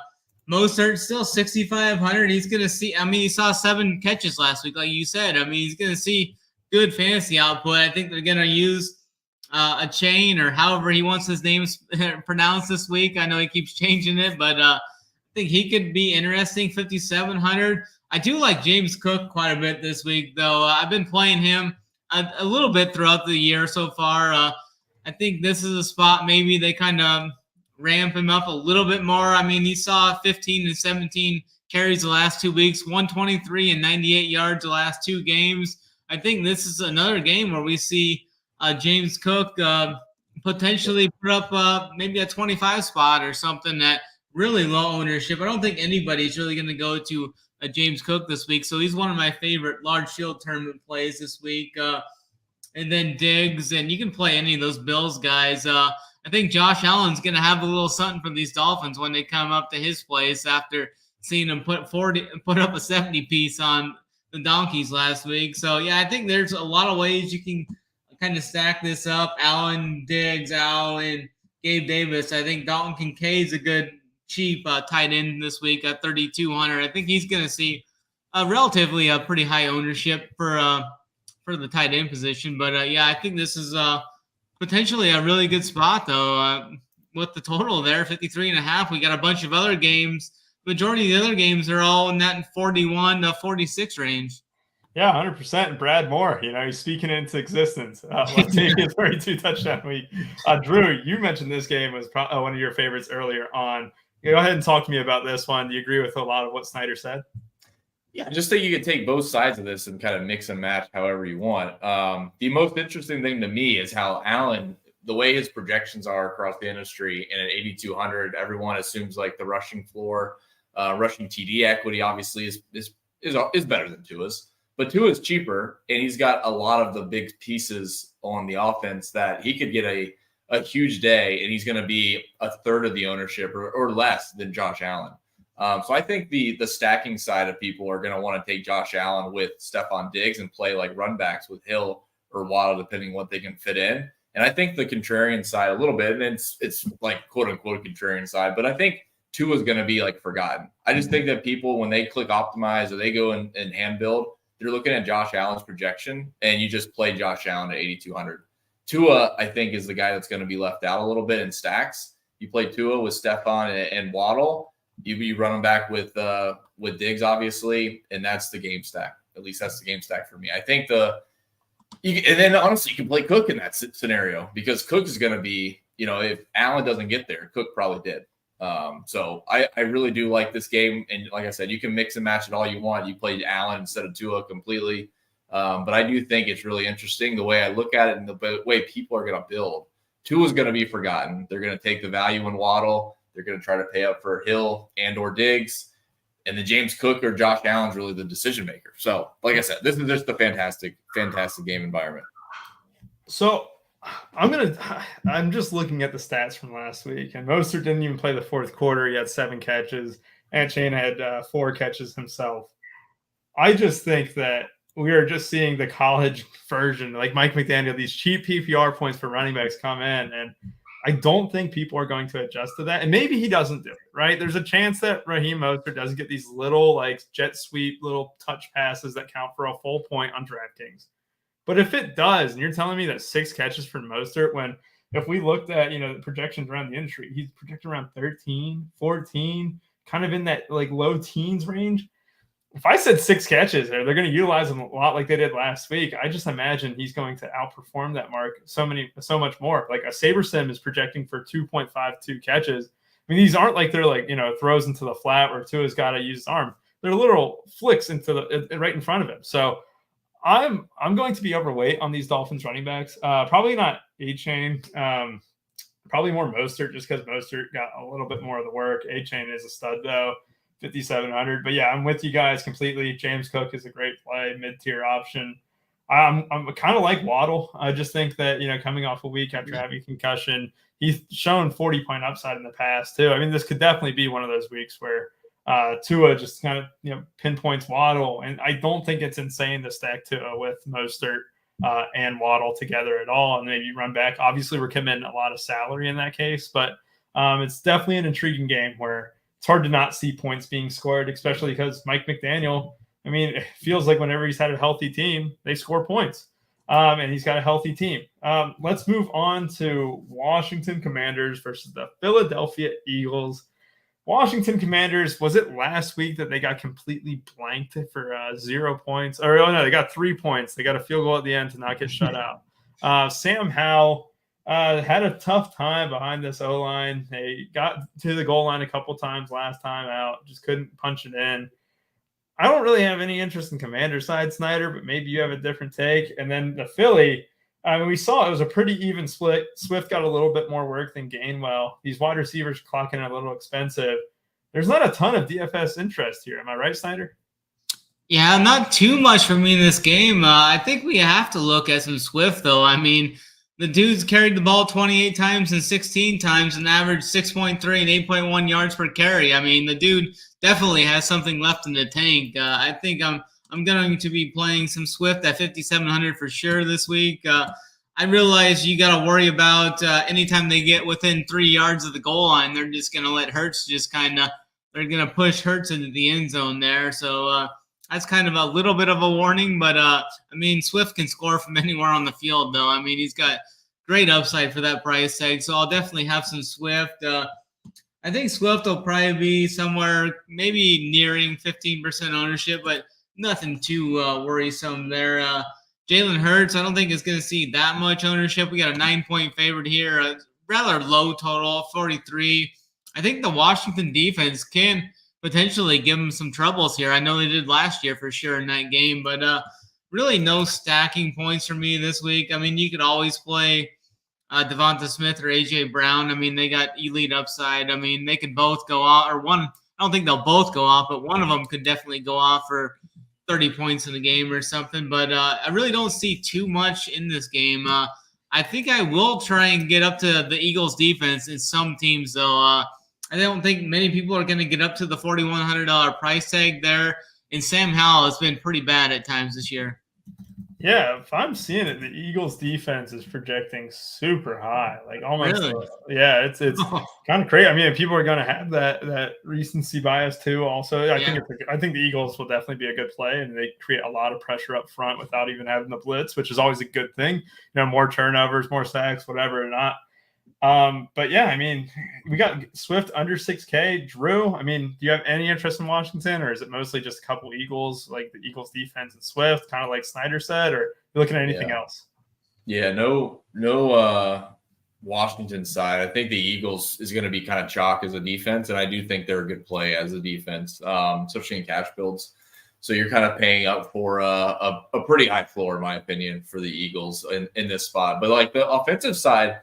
Mostert still 6,500. He's going to see, he saw 7 catches last week, like you said. He's going to see good fantasy output. I think they're going to use a chain, or however he wants his name pronounced this week. I know he keeps changing it, but I think he could be interesting. 5,700. I do like James Cook quite a bit this week, though. I've been playing him a little bit throughout the year so far. I think this is a spot maybe they kind of ramp him up a little bit more. He saw 15 and 17 carries the last 2 weeks, 123 and 98 yards the last 2 games. I think this is another game where we see James Cook potentially put up maybe a 25 spot or something at really low ownership. I don't think anybody's really going to go to James Cook this week, so he's one of my favorite large field tournament plays this week. And then Diggs, and you can play any of those Bills guys. I think Josh Allen's going to have a little something for these Dolphins when they come up to his place after seeing him put up a 70 piece on the Donkeys last week. So yeah, I think there's a lot of ways you can kind of stack this up. Allen, Diggs, Allen, Gabe Davis. I think Dalton Kincaid's a good cheap tight end this week at 3,200. I think he's going to see relatively a pretty high ownership for the tight end position. But yeah, I think this is potentially a really good spot though. With the total there, 53.5. We got a bunch of other games. Majority of the other games are all in that 41 to 46 range. Yeah, 100%. Brad Moore, he's speaking into existence. Latavius 32 touchdown week. Drew, you mentioned this game was one of your favorites earlier on. Go ahead and talk to me about this one. Do you agree with a lot of what Snyder said? Yeah, just think you can take both sides of this and kind of mix and match however you want. The most interesting thing to me is how Allen, the way his projections are across the industry, and at 8,200, everyone assumes like the rushing floor, rushing TD equity obviously is better than Tua's. But Tua's cheaper, and he's got a lot of the big pieces on the offense that he could get a huge day, and he's going to be a third of the ownership or less than Josh Allen. So I think the stacking side of people are going to want to take Josh Allen with Stephon Diggs and play like run backs with Hill or Waddle, depending what they can fit in. And I think the contrarian side a little bit, and it's like quote unquote contrarian side, but I think Tua is going to be like forgotten. I just think that people, when they click optimize or they go and hand build, they're looking at Josh Allen's projection, and you just play Josh Allen at 8,200. Tua, I think, is the guy that's going to be left out a little bit in stacks. You play Tua with Stephon and Waddle. You run them back with Diggs, obviously, and that's the game stack. At least that's the game stack for me. I think and then honestly, you can play Cook in that scenario because Cook is going to be, if Allen doesn't get there, Cook probably did. So I really do like this game. And like I said, you can mix and match it all you want. You played Allen instead of Tua completely. But I do think it's really interesting the way I look at it and the way people are going to build. Tua is going to be forgotten. They're going to take the value in Waddle. They're going to try to pay up for Hill and or Diggs. And then James Cook or Josh Allen's really the decision maker. So like I said, this is just a fantastic, fantastic game environment. So I'm just looking at the stats from last week, and Mostert didn't even play the fourth quarter. He had 7 catches, and Chain had 4 catches himself. I just think that we are just seeing the college version, like Mike McDaniel, these cheap PPR points for running backs come in, and I don't think people are going to adjust to that. And maybe he doesn't do it, right? There's a chance that Raheem Mostert does get these little like jet sweep, little touch passes that count for a full point on DraftKings. But if it does, and you're telling me that 6 catches for Mostert, when if we looked at, the projections around the industry, he's projected around 13, 14, kind of in that like low teens range. If I said 6 catches there, they're going to utilize him a lot like they did last week. I just imagine he's going to outperform that mark so much more. Like a SaberSim is projecting for 2.52 catches. I mean, these aren't like they're like, throws into the flat where Tua's got to use his arm. They're literal flicks into the right in front of him. So I'm going to be overweight on these Dolphins running backs. Probably not A-Chain. Probably more Mostert just because Mostert got a little bit more of the work. A-Chain is a stud though, 5,700. But yeah, I'm with you guys completely. James Cook is a great play, mid-tier option. I'm kind of like Waddle. I just think that, coming off a week after having concussion, he's shown 40-point upside in the past too. I mean, this could definitely be one of those weeks where Tua just kind of pinpoints Waddle, and I don't think it's insane to stack Tua with Mostert and Waddle together at all, and maybe run back. Obviously, we're committing a lot of salary in that case, but it's definitely an intriguing game where it's hard to not see points being scored, especially because Mike McDaniel. I mean, it feels like whenever he's had a healthy team, they score points, and he's got a healthy team. Let's move on to Washington Commanders versus the Philadelphia Eagles. Washington Commanders, was it last week that they got completely blanked for 0 points? Or, no, they got 3 points. They got a field goal at the end to not get shut out. Sam Howell had a tough time behind this O-line. They got to the goal line a couple times last time out, just couldn't punch it in. I don't really have any interest in Commander side, Snyder, but maybe you have a different take. And then the Philly, we saw it was a pretty even split. Swift got a little bit more work than Gainwell. These wide receivers clocking a little expensive. There's not a ton of DFS interest here. Am I right, Snyder? Yeah, not too much for me in this game. I think we have to look at some Swift, though. I mean, the dude's carried the ball 28 times and 16 times and averaged 6.3 and 8.1 yards per carry. I mean, the dude definitely has something left in the tank. I think I'm going to be playing some Swift at 5,700 for sure this week. I realize you got to worry about anytime they get within 3 yards of the goal line, they're just going to let Hurts they're going to push Hurts into the end zone there. So that's kind of a little bit of a warning. But, I mean, Swift can score from anywhere on the field, though. I mean, he's got great upside for that price tag. So I'll definitely have some Swift. I think Swift will probably be somewhere maybe nearing 15% ownership, but nothing too worrisome there. Jalen Hurts, I don't think is going to see that much ownership. We got a 9-point favorite here, rather low total, 43. I think the Washington defense can potentially give them some troubles here. I know they did last year for sure in that game, but really no stacking points for me this week. I mean, you could always play Devonta Smith or A.J. Brown. I mean, they got elite upside. I mean, they could both go off, or one, I don't think they'll both go off, but one of them could definitely go off for 30 points in the game or something. But I really don't see too much in this game. I think I will try and get up to the Eagles defense in some teams, though. I don't think many people are going to get up to the $4,100 price tag there. And Sam Howell has been pretty bad at times this year. Yeah, if I'm seeing it, the Eagles defense is projecting super high, like almost. Really? Yeah, it's kind of crazy. I mean, people are going to have that recency bias too. Also, I think the Eagles will definitely be a good play, and they create a lot of pressure up front without even having the blitz, which is always a good thing. More turnovers, more sacks, whatever or not. But yeah, I mean, we got Swift under 6K. Drew, I mean, do you have any interest in Washington, or is it mostly just a couple Eagles, like the Eagles defense and Swift, kind of like Snyder said, or are you looking at anything else? Yeah, no Washington side. I think the Eagles is going to be kind of chalk as a defense, and I do think they're a good play as a defense, especially in cash builds. So you're kind of paying up for a pretty high floor, in my opinion, for the Eagles in this spot. But like the offensive side,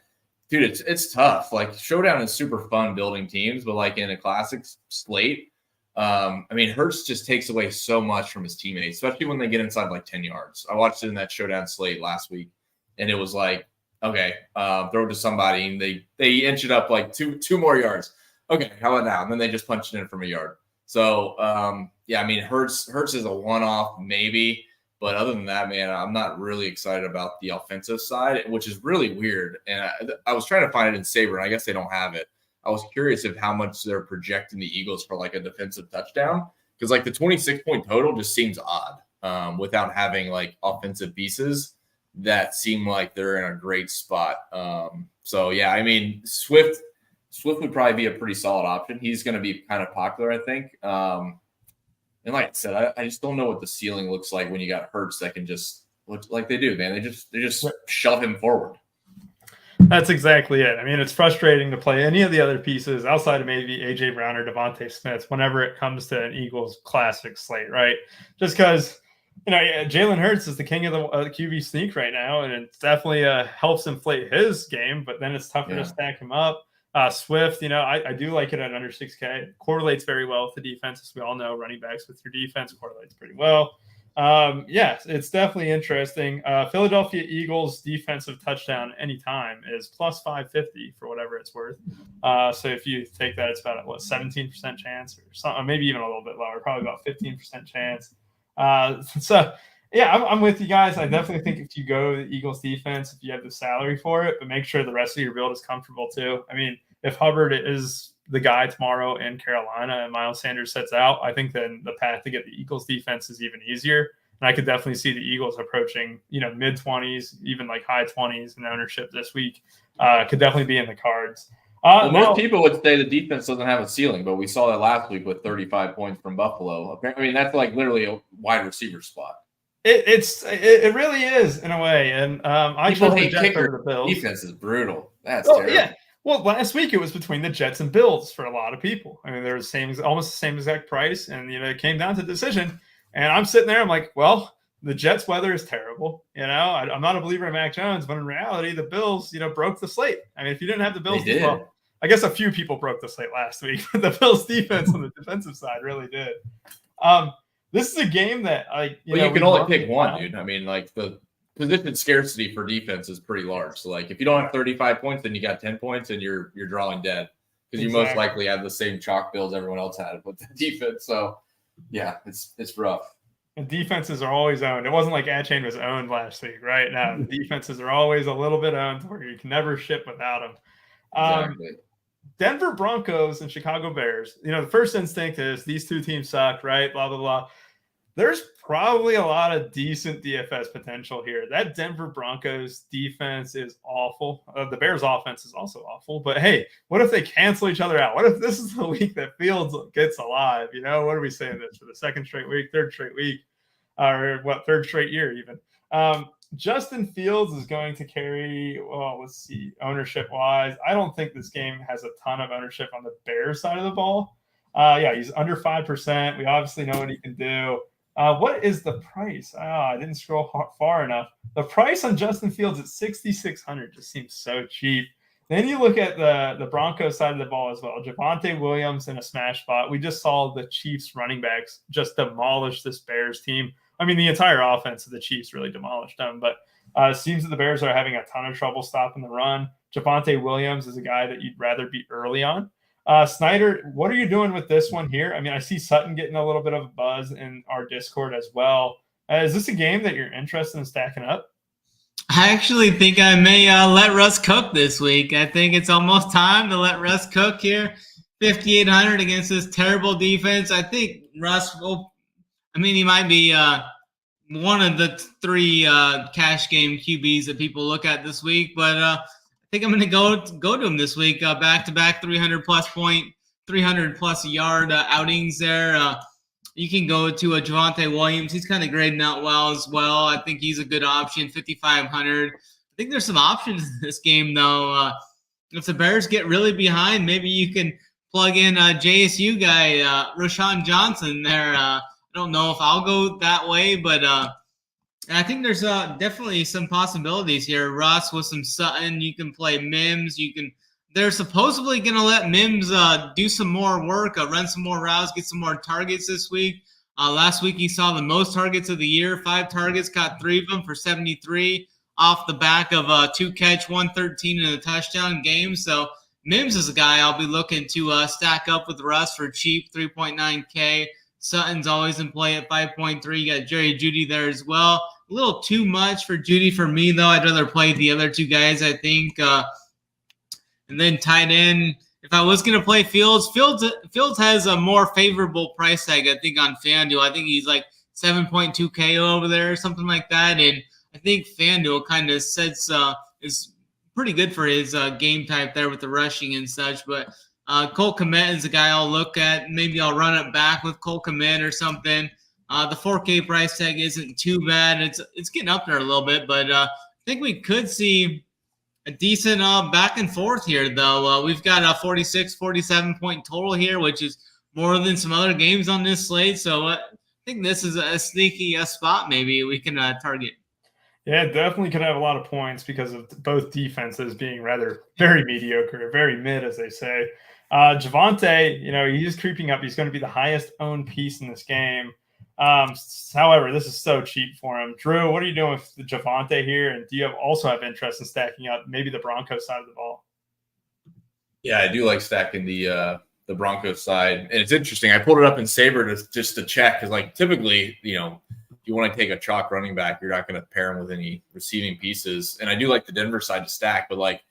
dude, it's tough. Like Showdown is super fun building teams, but like in a classic slate, I mean, Hurts just takes away so much from his teammates, especially when they get inside like 10 yards. I watched it in that Showdown slate last week, and it was like, okay, throw it to somebody, and they inch it up like two more yards. Okay, how about now? And then they just punch it in from a yard. So yeah, I mean, Hurts is a one-off maybe. But other than that, man, I'm not really excited about the offensive side, which is really weird. And I was trying to find it in Saber, and I guess they don't have it. I was curious of how much they're projecting the Eagles for like a defensive touchdown, because like the 26-point total just seems odd without having like offensive pieces that seem like they're in a great spot. So yeah, I mean, Swift would probably be a pretty solid option. He's going to be kind of popular, I think. And like I said, I just don't know what the ceiling looks like when you got Hurts that can just look like they do, man. They just shove him forward. That's exactly it. I mean, it's frustrating to play any of the other pieces outside of maybe A.J. Brown or Devontae Smith whenever it comes to an Eagles classic slate, right? Just because, Jalen Hurts is the king of the QB sneak right now, and it definitely helps inflate his game, but then it's tougher to stack him up. Swift, I do like it at under 6K. Correlates very well with the defense, as we all know. Running backs with your defense correlates pretty well. It's definitely interesting. Philadelphia Eagles defensive touchdown anytime is plus 550 for whatever it's worth. So if you take that, it's about 17% chance or something, maybe even a little bit lower, probably about 15% chance. I'm with you guys. I definitely think if you go the Eagles defense, if you have the salary for it, but make sure the rest of your build is comfortable too. I mean, if Hubbard is the guy tomorrow in Carolina and Miles Sanders sets out, I think then the path to get the Eagles defense is even easier. And I could definitely see the Eagles approaching, mid-20s, even like high 20s in ownership this week. Could definitely be in the cards. Most people would say the defense doesn't have a ceiling, but we saw that last week with 35 points from Buffalo. I mean, that's like literally a wide receiver spot. It really is in a way. And I people hate hate kicker. The Bills. Defense is brutal. That's terrible. Yeah. Well, last week it was between the Jets and Bills for a lot of people. I mean, they were almost the same exact price, and it came down to decision. And I'm sitting there, I'm like, well, the Jets' weather is terrible. I'm not a believer in Mac Jones, but in reality, the Bills, broke the slate. I mean, if you didn't have the Bills, well, I guess a few people broke the slate last week, but the Bills' defense on the defensive side really did. This is a game that you can only pick one, dude. I mean, like the position scarcity for defense is pretty large. So, like, if you don't have 35 points, then you got 10 points, and you're drawing dead because you most likely have the same chalk bills everyone else had with the defense. So, yeah, it's rough. And defenses are always owned. It wasn't like Achane was owned last week, right? Now the defenses are always a little bit owned, where you can never ship without them. Exactly. Denver Broncos and Chicago Bears. The first instinct is these two teams suck, right? Blah, blah, blah. There's probably a lot of decent DFS potential here. That Denver Broncos defense is awful. The Bears offense is also awful. But hey, what if they cancel each other out? What if this is the week that Fields gets alive? What are we saying this for the second straight week, third straight week, or third straight year even? Justin Fields is going to carry, let's see, ownership-wise. I don't think this game has a ton of ownership on the Bears side of the ball. He's under 5%. We obviously know what he can do. What is the price? I didn't scroll far enough. The price on Justin Fields at $6,600 just seems so cheap. Then you look at the Broncos side of the ball as well. Javonte Williams in a smash spot. We just saw the Chiefs running backs just demolish this Bears team. I mean, the entire offense of the Chiefs really demolished them, but it seems that the Bears are having a ton of trouble stopping the run. Javonte Williams is a guy that you'd rather be early on. Snyder, what are you doing with this one here? I mean, I see Sutton getting a little bit of a buzz in our Discord as well. Is this a game that you're interested in stacking up? I actually think I may let Russ cook this week. I think it's almost time to let Russ cook here. 5,800 against this terrible defense. I think Russ will. He might be one of the three cash game QBs that people look at this week, but I think I'm going to go to him this week. Back-to-back 300 plus yard outings there. You can go to a Javonte Williams. He's kind of grading out well as well. I think he's a good option, 5,500. I think there's some options in this game, though. If the Bears get really behind, maybe you can plug in JSU guy, Rashawn Johnson there. I don't know if I'll go that way, but I think there's definitely some possibilities here. Russ with some Sutton. You can play Mims. They're supposedly going to let Mims do some more work, run some more routes, get some more targets this week. Last week he saw the most targets of the year, 5 targets, caught 3 of them for 73 off the back of 2-catch, 113 in a touchdown game. So Mims is a guy I'll be looking to stack up with Russ for cheap, 3.9K. Sutton's always in play at 5.3. You got Jerry Jeudy there as well. A little too much for Jeudy for me, though. I'd rather play the other two guys, I think. And then tight end, if I was going to play Fields has a more favorable price tag, I think, on FanDuel. I think he's like 7.2K over there or something like that. And I think FanDuel kind of is pretty good for his game type there with the rushing and such. But Cole Kmet is a guy I'll look at. Maybe I'll run it back with Cole Kmet or something. The 4K price tag isn't too bad. It's getting up there a little bit, but I think we could see a decent back and forth here, though. We've got a 46, 47 point total here, which is more than some other games on this slate. So I think this is a sneaky spot maybe we can target. Yeah, definitely could have a lot of points because of both defenses being very mediocre, very mid, as they say. Javonte, he's creeping up. He's going to be the highest owned piece in this game. However, this is so cheap for him. Drew, what are you doing with the Javonte here? And do you also have interest in stacking up maybe the Broncos side of the ball? Yeah, I do like stacking the Broncos side. And it's interesting. I pulled it up in Sabre just to check because, typically, if you want to take a chalk running back, you're not going to pair him with any receiving pieces. And I do like the Denver side to stack, but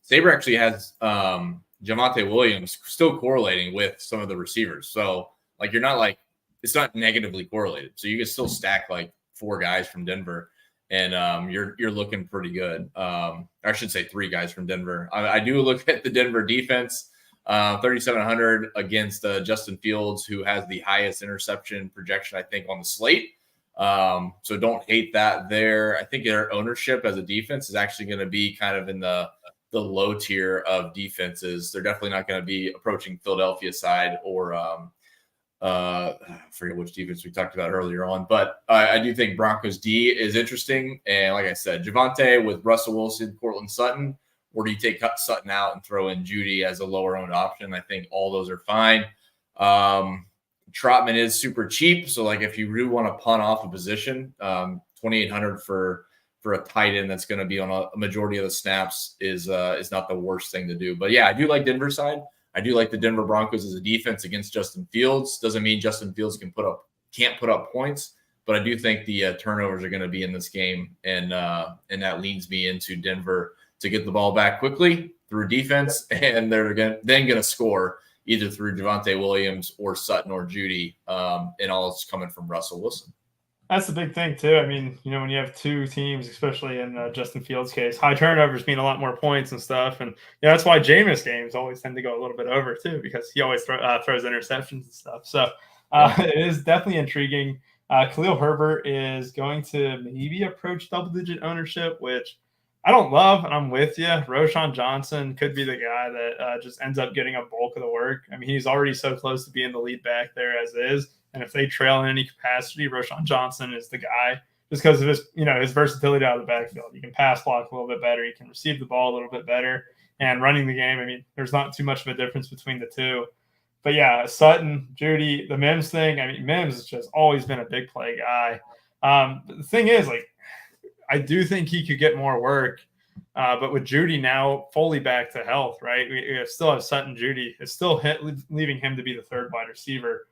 Sabre actually has Javonte Williams still correlating with some of the receivers. So you're not it's not negatively correlated. So you can still stack 4 guys from Denver and you're looking pretty good. I should say 3 guys from Denver. I do look at the Denver defense, 3,700 against Justin Fields, who has the highest interception projection, I think, on the slate. So don't hate that there. I think their ownership as a defense is actually going to be kind of in the low tier of defenses. They're definitely not going to be approaching Philadelphia side or I forget which defense we talked about earlier on, but I do think Broncos D is interesting. And like I said, Javonte with Russell Wilson, Cortland Sutton, or do you take Sutton out and throw in Jeudy as a lower owned option? I think all those are fine. Trotman is super cheap. So if you really want to punt off a position, 2,800 for a tight end that's going to be on a majority of the snaps is not the worst thing to do. But yeah, I do like Denver side. I do like the Denver Broncos as a defense against Justin Fields. Doesn't mean Justin Fields can't put up points, but I do think the turnovers are going to be in this game, and that leads me into Denver to get the ball back quickly through defense, and they're going to score either through Javonte Williams or Sutton or Jeudy, and all it's coming from Russell Wilson. That's the big thing, too. I mean, when you have 2 teams, especially in Justin Fields' case, high turnovers mean a lot more points and stuff. And that's why Jameis games always tend to go a little bit over, too, because he always throws interceptions and stuff. So it is definitely intriguing. Khalil Herbert is going to maybe approach double-digit ownership, which I don't love, and I'm with you. Roschon Johnson could be the guy that just ends up getting a bulk of the work. I mean, he's already so close to being the lead back there as is. And if they trail in any capacity, Roschon Johnson is the guy just because of his versatility out of the backfield. You can pass block a little bit better. You can receive the ball a little bit better. And running the game, I mean, there's not too much of a difference between the two. But yeah, Sutton, Jeudy, the Mims thing, I mean, Mims has just always been a big play guy. But the thing is, I do think he could get more work. But with Jeudy now fully back to health, right? We still have Sutton, Jeudy. It's still leaving him to be the third wide receiver.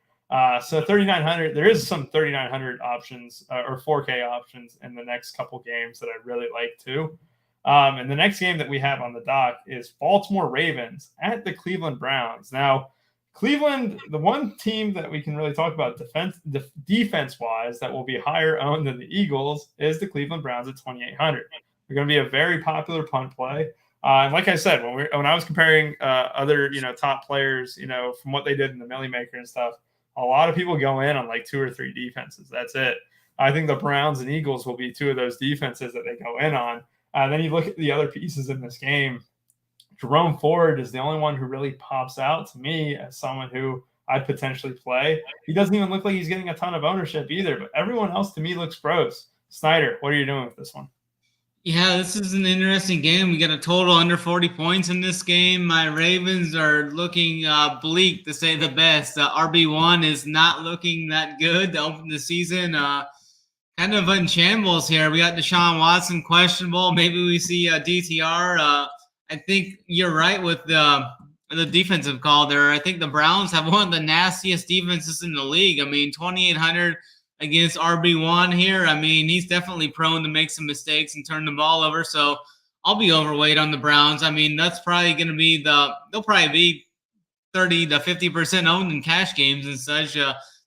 So 3,900, there is some 3,900 options or 4K options in the next couple games that I really like too. And the next game that we have on the dock is Baltimore Ravens at the Cleveland Browns. Now, Cleveland, the one team that we can really talk about defense-wise that will be higher owned than the Eagles is the Cleveland Browns at 2,800. They're going to be a very popular punt play. And like I said, when I was comparing other top players, from what they did in the Millie Maker and stuff, a lot of people go in on 2 or 3 defenses. That's it. I think the Browns and Eagles will be 2 of those defenses that they go in on. Then you look at the other pieces in this game. Jerome Ford is the only one who really pops out to me as someone who I'd potentially play. He doesn't even look like he's getting a ton of ownership either, but everyone else to me looks gross. Snyder, what are you doing with this one? Yeah, this is an interesting game. We got a total under 40 points in this game. My Ravens are looking bleak, to say the best. RB1 is not looking that good to open the season. Kind of in shambles here. We got Deshaun Watson questionable. Maybe we see DTR. I think you're right with the the defensive call there. I think the Browns have one of the nastiest defenses in the league. I mean, 2,800 against RB1 here. I mean, he's definitely prone to make some mistakes and turn the ball over. So I'll be overweight on the Browns. I mean, that's probably going to be they'll probably be 30 to 50% owned in cash games and such.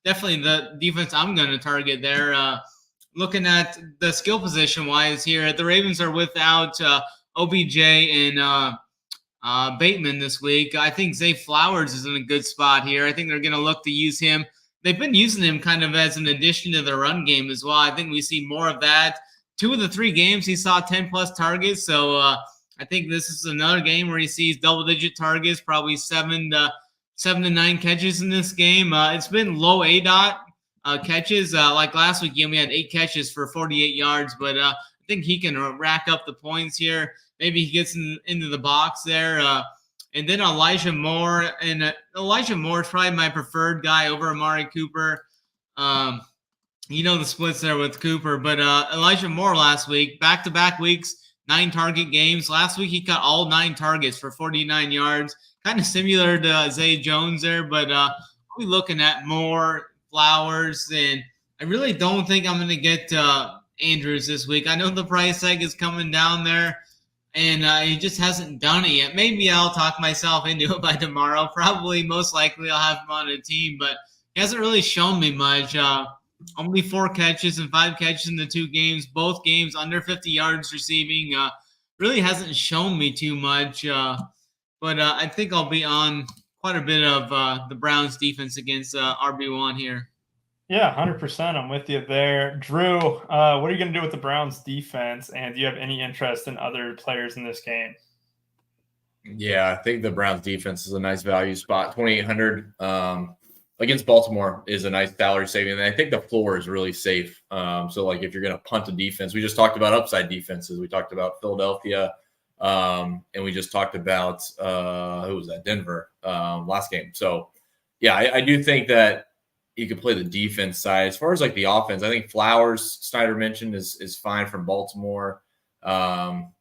Definitely the defense I'm going to target there. Looking at the skill position wise here, the Ravens are without OBJ and Bateman this week. I think Zay Flowers is in a good spot here. I think they're going to look to use him. They've been using him kind of as an addition to the run game as well. I think we see more of that. 2 of the 3 games, he saw 10-plus targets. So I think this is another game where he sees double-digit targets, probably 7 to 9 catches in this game. It's been low ADOT catches. Like last week, he only had 8 catches for 48 yards. But I think he can rack up the points here. Maybe he gets into the box there. And then Elijah Moore. And Elijah Moore is probably my preferred guy over Amari Cooper. The splits there with Cooper. But Elijah Moore last week, back-to-back weeks, 9 target games. Last week, he got all 9 targets for 49 yards. Kind of similar to Zay Jones there. But I'll be looking at Moore, Flowers. And I really don't think I'm going to get Andrews this week. I know the price tag is coming down there. And he just hasn't done it yet. Maybe I'll talk myself into it by tomorrow. Probably, most likely, I'll have him on a team. But he hasn't really shown me much. Only 4 catches and 5 catches in the 2 games. Both games under 50 yards receiving. Really hasn't shown me too much. But I think I'll be on quite a bit of the Browns defense against RB1 here. Yeah, 100%. I'm with you there. Drew, what are you going to do with the Browns defense? And do you have any interest in other players in this game? Yeah, I think the Browns defense is a nice value spot. 2,800 against Baltimore is a nice salary saving. And I think the floor is really safe. So, like, if you're going to punt a defense, we just talked about upside defenses. We talked about Philadelphia, and we just talked about, who was that? Denver last game. So, yeah, I do think that you could play the defense side. As far as like the offense, I think Flowers, Snyder mentioned, is fine from Baltimore. And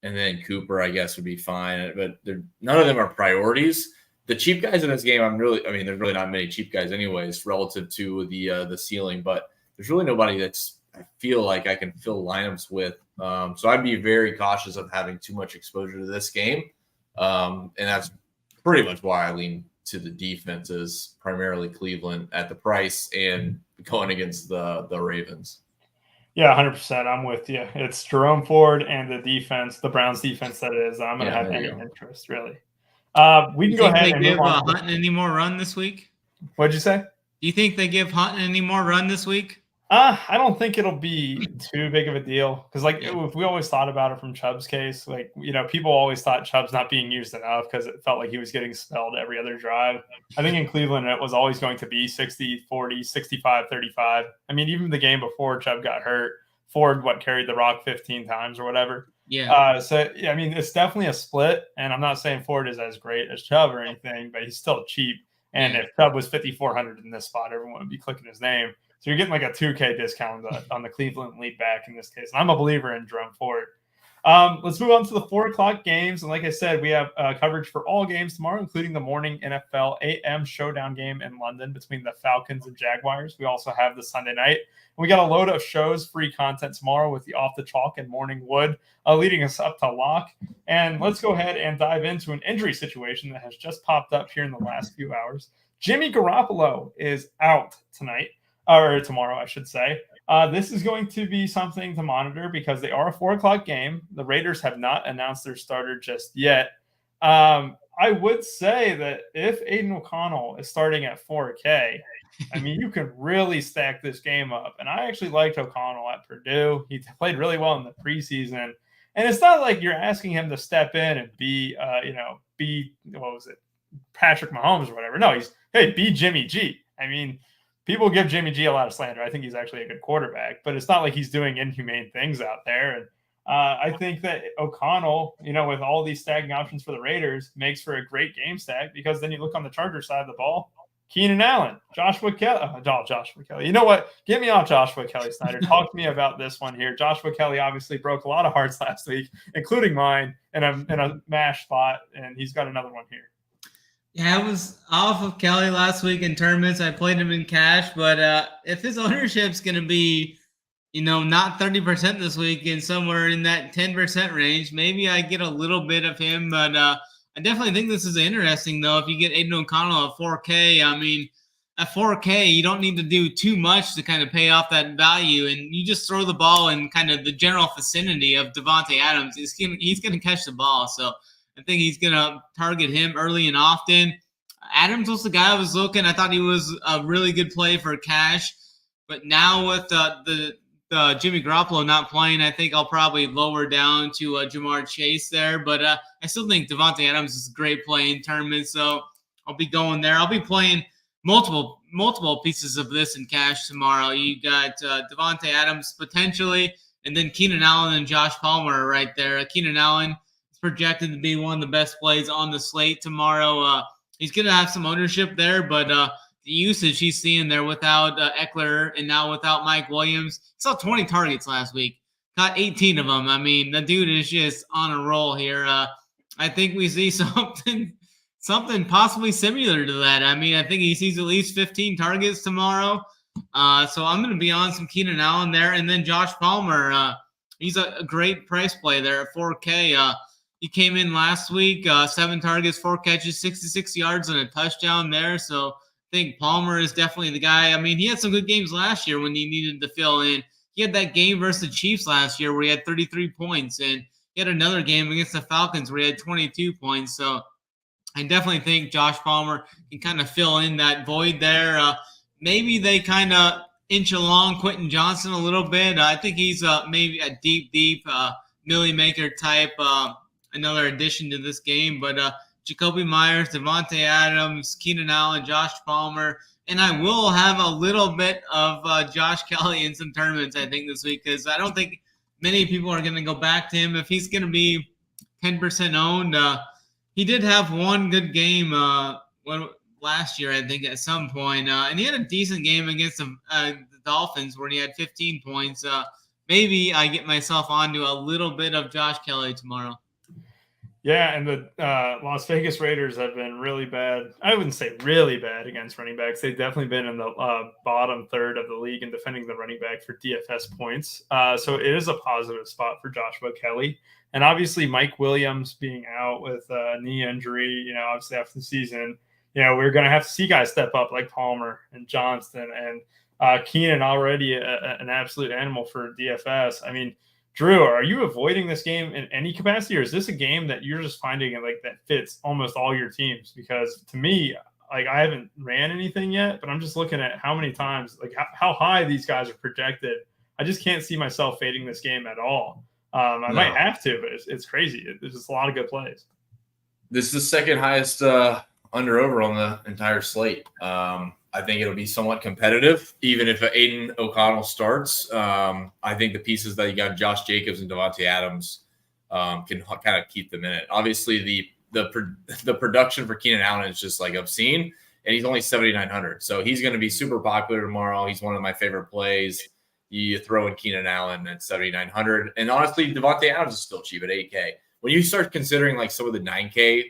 then Cooper, I guess, would be fine. But none of them are priorities. The cheap guys in this game, there's really not many cheap guys anyways relative to the ceiling. But there's really nobody I feel like I can fill lineups with. So I'd be very cautious of having too much exposure to this game. And that's pretty much why I lean to the defenses, primarily Cleveland at the price and going against the Ravens. Yeah, 100%. I'm with you. It's Jerome Ford and the defense, the Browns defense that is. I'm going to have any interest, really. We can go ahead and move on. Hunt any more run this week? What'd you say? Do you think they give Hunt any more run this week? I don't think it'll be too big of a deal because, if we always thought about it from Chubb's case, people always thought Chubb's not being used enough because it felt like he was getting spelled every other drive. I think in Cleveland, it was always going to be 60-40, 65-35. I mean, even the game before Chubb got hurt, Ford, carried the rock 15 times or whatever. Yeah. It's definitely a split, and I'm not saying Ford is as great as Chubb or anything, but he's still cheap. And if Chubb was 5,400 in this spot, everyone would be clicking his name. So you're getting like a 2K discount on the Cleveland lead back in this case. And I'm a believer in Jerome Ford. Let's move on to the 4:00 games. And like I said, we have coverage for all games tomorrow, including the morning NFL AM showdown game in London between the Falcons and Jaguars. We also have the Sunday night. We got a load of shows, free content tomorrow with the Off the Chalk and Morning Wood leading us up to lock. And let's go ahead and dive into an injury situation that has just popped up here in the last few hours. Jimmy Garoppolo is out tonight. Or tomorrow, I should say. This is going to be something to monitor because they are a 4:00 game. The Raiders have not announced their starter just yet. I would say that if Aiden O'Connell is starting at 4K, you can really stack this game up. And I actually liked O'Connell at Purdue. He played really well in the preseason. And it's not like you're asking him to step in and be Patrick Mahomes or whatever. No, be Jimmy G. People give Jimmy G a lot of slander. I think he's actually a good quarterback, but it's not like he's doing inhumane things out there. And I think that O'Connell, with all these stacking options for the Raiders, makes for a great game stack because then you look on the Chargers side of the ball, Keenan Allen, Joshua Kelly. Joshua Kelly. You know what? Get me off Joshua Kelly, Snyder. Talk to me about this one here. Joshua Kelly obviously broke a lot of hearts last week, including mine, in a MASH spot, and he's got another one here. Yeah, I was off of Kelly last week in tournaments. I played him in cash, but if his ownership's going to be, not 30% this week and somewhere in that 10% range, maybe I get a little bit of him. But I definitely think this is interesting, though. If you get Aiden O'Connell at 4K, I mean, at 4K, you don't need to do too much to kind of pay off that value, and you just throw the ball in kind of the general vicinity of Davante Adams. He's gonna catch the ball, so I think he's gonna target him early and often. Adams was the guy I was looking. I thought he was a really good play for cash, but now with the Jimmy Garoppolo not playing, I think I'll probably lower down to Jamar Chase there. But I still think Davante Adams is a great play in tournaments, so I'll be going there. I'll be playing multiple pieces of this in cash tomorrow. You got Davante Adams potentially, and then Keenan Allen and Josh Palmer right there. Keenan Allen is projected to be one of the best plays on the slate tomorrow. He's going to have some ownership there, but the usage he's seeing there without Eckler and now without Mike Williams. He saw 20 targets last week, caught 18 of them. I mean, the dude is just on a roll here. I think we see something possibly similar to that. I mean, I think he sees at least 15 targets tomorrow. So I'm going to be on some Keenan Allen there. And then Josh Palmer, he's a great price play there at 4K. He came in last week, 7 targets, 4 catches, 66 yards, and a touchdown there. So I think Palmer is definitely the guy. I mean, he had some good games last year when he needed to fill in. He had that game versus the Chiefs last year where he had 33 points. And he had another game against the Falcons where he had 22 points. So I definitely think Josh Palmer can kind of fill in that void there. Maybe they kind of inch along Quentin Johnson a little bit. I think he's maybe a deep Millie Maker type, another addition to this game. But Jacoby Myers, Davante Adams, Keenan Allen, Josh Palmer, and I will have a little bit of Josh Kelly in some tournaments, I think, this week, because I don't think many people are going to go back to him. If he's going to be 10% owned, he did have one good game last year, I think, at some point. And he had a decent game against the Dolphins where he had 15 points. Maybe I get myself onto a little bit of Josh Kelly tomorrow. Yeah, and the Las Vegas Raiders have been really bad. I wouldn't say really bad against running backs. They've definitely been in the bottom third of the league in defending the running back for DFS points. So it is a positive spot for Joshua Kelly. And obviously Mike Williams being out with a knee injury, obviously after the season, we're going to have to see guys step up like Palmer and Johnston and Keenan, already an absolute animal for DFS. I mean, Drew, are you avoiding this game in any capacity, or is this a game that you're just finding that fits almost all your teams? Because to me, I haven't ran anything yet, but I'm just looking at how many times, how high these guys are projected. I just can't see myself fading this game at all. I might have to, but it's crazy. There's just a lot of good plays. This is the second highest under over on the entire slate. I think it'll be somewhat competitive, even if Aiden O'Connell starts. I think the pieces that you got, Josh Jacobs and Davante Adams, can kind of keep them in it. Obviously, the production for Keenan Allen is just obscene, and he's only 7,900. So he's going to be super popular tomorrow. He's one of my favorite plays. You throw in Keenan Allen at 7,900. And honestly, Davante Adams is still cheap at 8K. When you start considering some of the 9K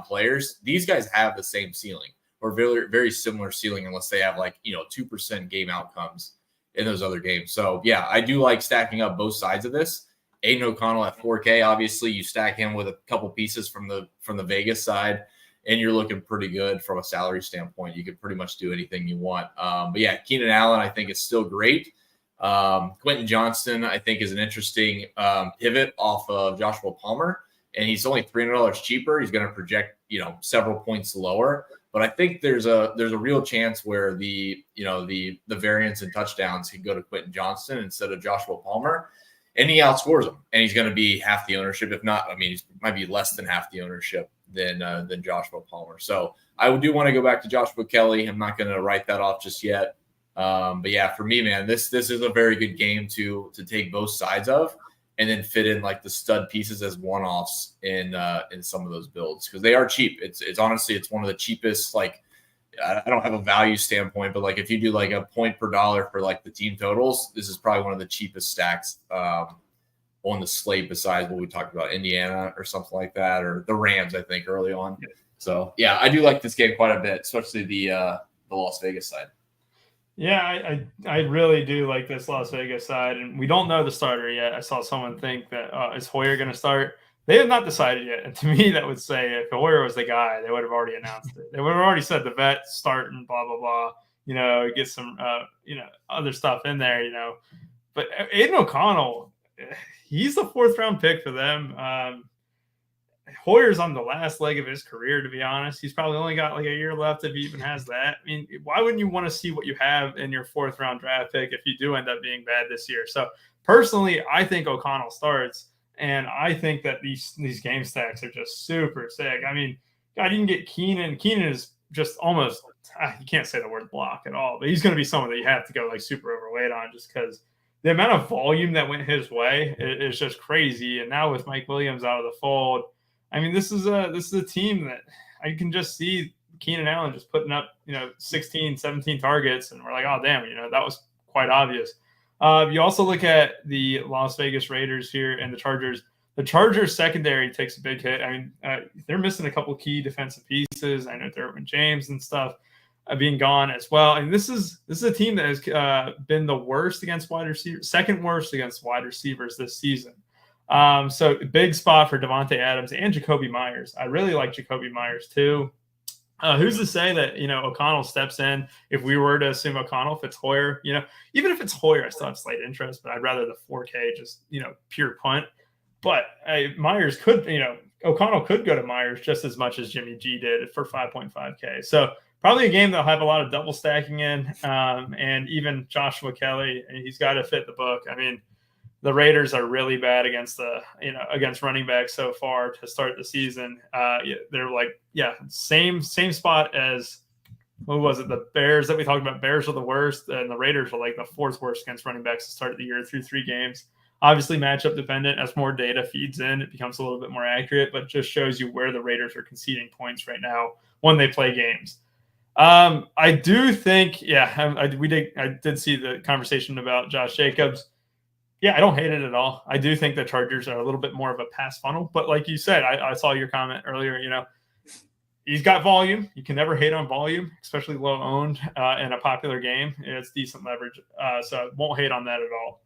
players, these guys have the same ceiling or very, very similar ceiling unless they have 2% game outcomes in those other games. So, yeah, I do like stacking up both sides of this. Aiden O'Connell at 4K, obviously you stack him with a couple pieces from the Vegas side, and you're looking pretty good from a salary standpoint. You can pretty much do anything you want. But, yeah, Keenan Allen I think is still great. Quentin Johnston, I think, is an interesting pivot off of Joshua Palmer, and he's only $300 cheaper. He's going to project, several points lower, but I think there's a real chance where the variance in touchdowns can go to Quentin Johnston instead of Joshua Palmer, and he outscores him, and he's going to be half the ownership. If not, he might be less than half the ownership than Joshua Palmer. So I do want to go back to Joshua Kelly. I'm not going to write that off just yet. But yeah, for me, man, this is a very good game to take both sides of, and then fit in the stud pieces as one-offs in some of those builds, because they are cheap. It's honestly, it's one of the cheapest. I don't have a value standpoint, but if you do a point per dollar for the team totals, this is probably one of the cheapest stacks on the slate besides what we talked about, Indiana or something like that, or the Rams, I think early on. So yeah, I do like this game quite a bit, especially the Las Vegas side. Yeah, I really do like this Las Vegas side, and we don't know the starter yet. I saw someone think that is Hoyer going to start. They have not decided yet, and to me, that would say if Hoyer was the guy, they would have already announced it. They would have already said the vet starting, blah blah blah. Get some other stuff in there. But Aiden O'Connell, he's the 4th round pick for them. Hoyer's on the last leg of his career, to be honest. He's probably only got like a year left if he even has that. I mean, why wouldn't you want to see what you have in your 4th round draft pick if you do end up being bad this year? So personally, I think O'Connell starts, and I think that these game stacks are just super sick. I mean, God, you can get Keenan. Keenan is just almost you can't say the word block at all, but he's going to be someone that you have to go like super overweight on just because the amount of volume that went his way is just crazy. And now with Mike Williams out of the fold, I mean, this is a team that I can just see Keenan Allen just putting up, 16, 17 targets. And we're like, oh, damn, that was quite obvious. You also look at the Las Vegas Raiders here and the Chargers. The Chargers secondary takes a big hit. I mean, they're missing a couple key defensive pieces. I know Derwin James and stuff being gone as well. And this is a team that has been the worst against wide receivers, second worst against wide receivers this season. So big spot for Devontae Adams and Jacoby Myers. I really like Jacoby Myers too. Who's to say that, O'Connell steps in if we were to assume O'Connell, if it's Hoyer, even if it's Hoyer, I still have slight interest, but I'd rather the 4K just, pure punt. But Myers could, O'Connell could go to Myers just as much as Jimmy G did for 5.5K. So probably a game that'll have a lot of double stacking in, and even Joshua Kelly, he's got to fit the book. I mean, the Raiders are really bad against against running backs so far to start the season. They're like, same spot as what was it? The Bears that we talked about. Bears are the worst, and the Raiders are like the 4th worst against running backs to start the year through 3 games. Obviously, matchup dependent. As more data feeds in, it becomes a little bit more accurate, but just shows you where the Raiders are conceding points right now when they play games. I do think, I did see the conversation about Josh Jacobs. Yeah, I don't hate it at all. I do think the Chargers are a little bit more of a pass funnel, but like you said, I saw your comment earlier. He's got volume. You can never hate on volume, especially low owned in a popular game. It's decent leverage, so won't hate on that at all.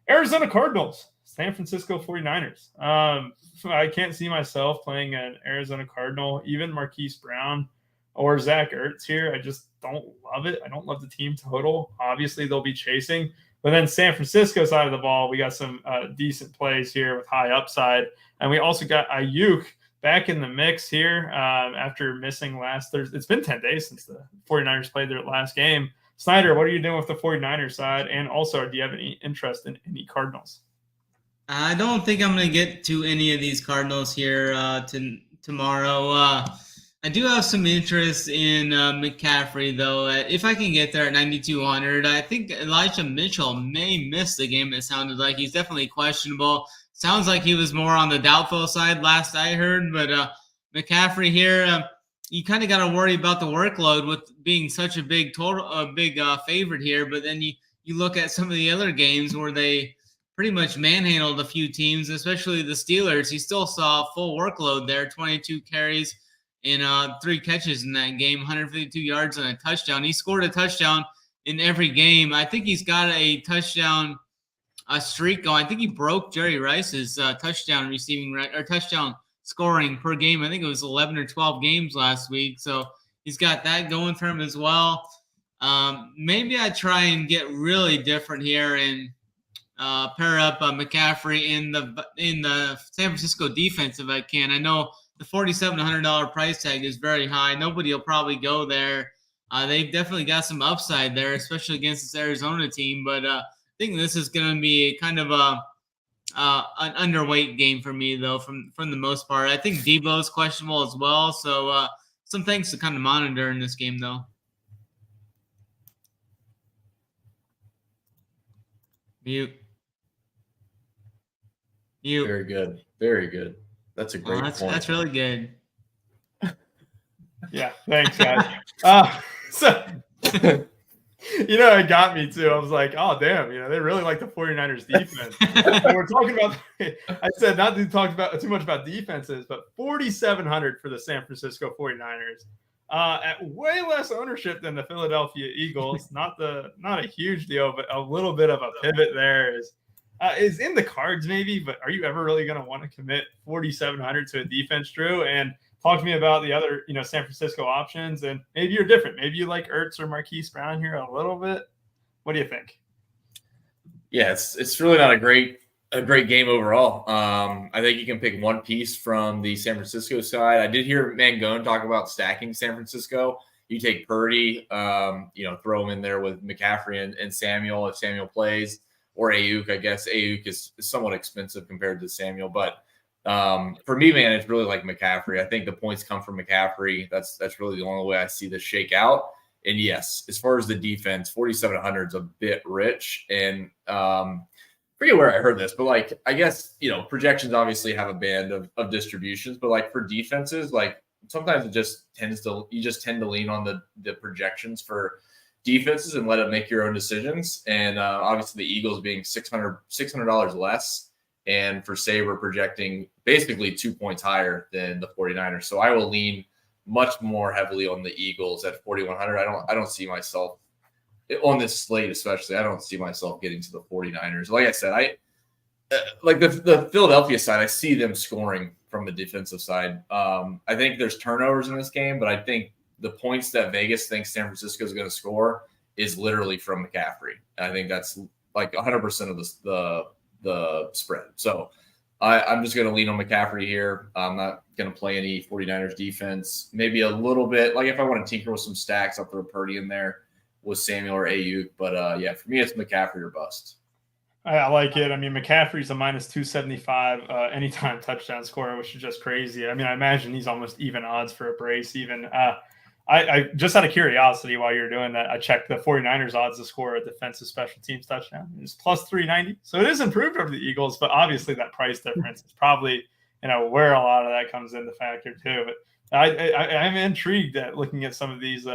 Arizona Cardinals, San Francisco 49ers. I can't see myself playing an Arizona Cardinal, even Marquise Brown or Zach Ertz here. I just don't love it. I don't love the team total. Obviously, they'll be chasing. But then San Francisco side of the ball, we got some decent plays here with high upside. And we also got Ayuk back in the mix here after missing last Thursday. It's been 10 days since the 49ers played their last game. Snyder, what are you doing with the 49ers side? And also, do you have any interest in any Cardinals? I don't think I'm going to get to any of these Cardinals here tomorrow. I do have some interest in McCaffrey, though. If I can get there at 9,200, I think Elijah Mitchell may miss the game. It sounded like he's definitely questionable. Sounds like he was more on the doubtful side last I heard, but McCaffrey here, you kind of got to worry about the workload with being such a big favorite here. But then you look at some of the other games where they pretty much manhandled a few teams, especially the Steelers. He still saw full workload there, 22 carries and 3 catches in that game, 152 yards and a touchdown. He scored a touchdown in every game. I think he's got a touchdown streak going. I think he broke Jerry Rice's touchdown scoring per game. I think it was 11 or 12 games last week. So he's got that going for him as well. Maybe I try and get really different here and pair up McCaffrey in the San Francisco defense if I can. I know the $4,700 price tag is very high. Nobody will probably go there. They've definitely got some upside there, especially against this Arizona team. But I think this is going to be kind of an underweight game for me, though, from the most part. I think Debo's questionable as well. So some things to kind of monitor in this game, though. Mute. Very good. Very good. That's a great point. That's really good. Yeah, thanks, guys. So It got me too. I was like, oh, damn, they really like the 49ers defense. And we're talking about, I said not to talk about too much about defenses, but 4,700 for the San Francisco 49ers. At way less ownership than the Philadelphia Eagles. Not a huge deal, but a little bit of a pivot there is in the cards maybe, but are you ever really going to want to commit 4,700 to a defense, Drew? And talk to me about the other, San Francisco options, and maybe you're different. Maybe you like Ertz or Marquise Brown here a little bit. What do you think? Yeah, it's really not a great game overall. I think you can pick one piece from the San Francisco side. I did hear Mangone talk about stacking San Francisco. You take Purdy, throw him in there with McCaffrey and Samuel if Samuel plays, or Ayuk. I guess Ayuk is somewhat expensive compared to Samuel, but for me, man, it's really like McCaffrey. I think the points come from McCaffrey. That's really the only way I see this shake out. And yes, as far as the defense, 4,700 is a bit rich. And forget where I heard this, but like, I guess, projections obviously have a band of distributions, but like for defenses, like sometimes you just tend to lean on the projections for defenses and let it make your own decisions. And obviously the Eagles being $600 less. And for Sabre projecting basically 2 points higher than the 49ers. So I will lean much more heavily on the Eagles at 4,100. I don't see myself on this slate, especially. I don't see myself getting to the 49ers. Like I said, like the Philadelphia side, I see them scoring from the defensive side. I think there's turnovers in this game, but I think the points that Vegas thinks San Francisco is going to score is literally from McCaffrey. And I think that's like 100% of the spread. So I'm just going to lean on McCaffrey here. I'm not going to play any 49ers defense. Maybe a little bit, like if I want to tinker with some stacks, I'll throw Purdy in there with Samuel or Ayuk. But for me, it's McCaffrey or bust. I like it. I mean, McCaffrey's a minus 275 anytime touchdown scorer, which is just crazy. I mean, I imagine he's almost even odds for a brace even. I just out of curiosity, while you're doing that, I checked the 49ers odds to score a defensive special teams touchdown. It's plus 390. So it is improved over the Eagles, but obviously that price difference is probably, where a lot of that comes into factor too. But I'm intrigued at looking at some of these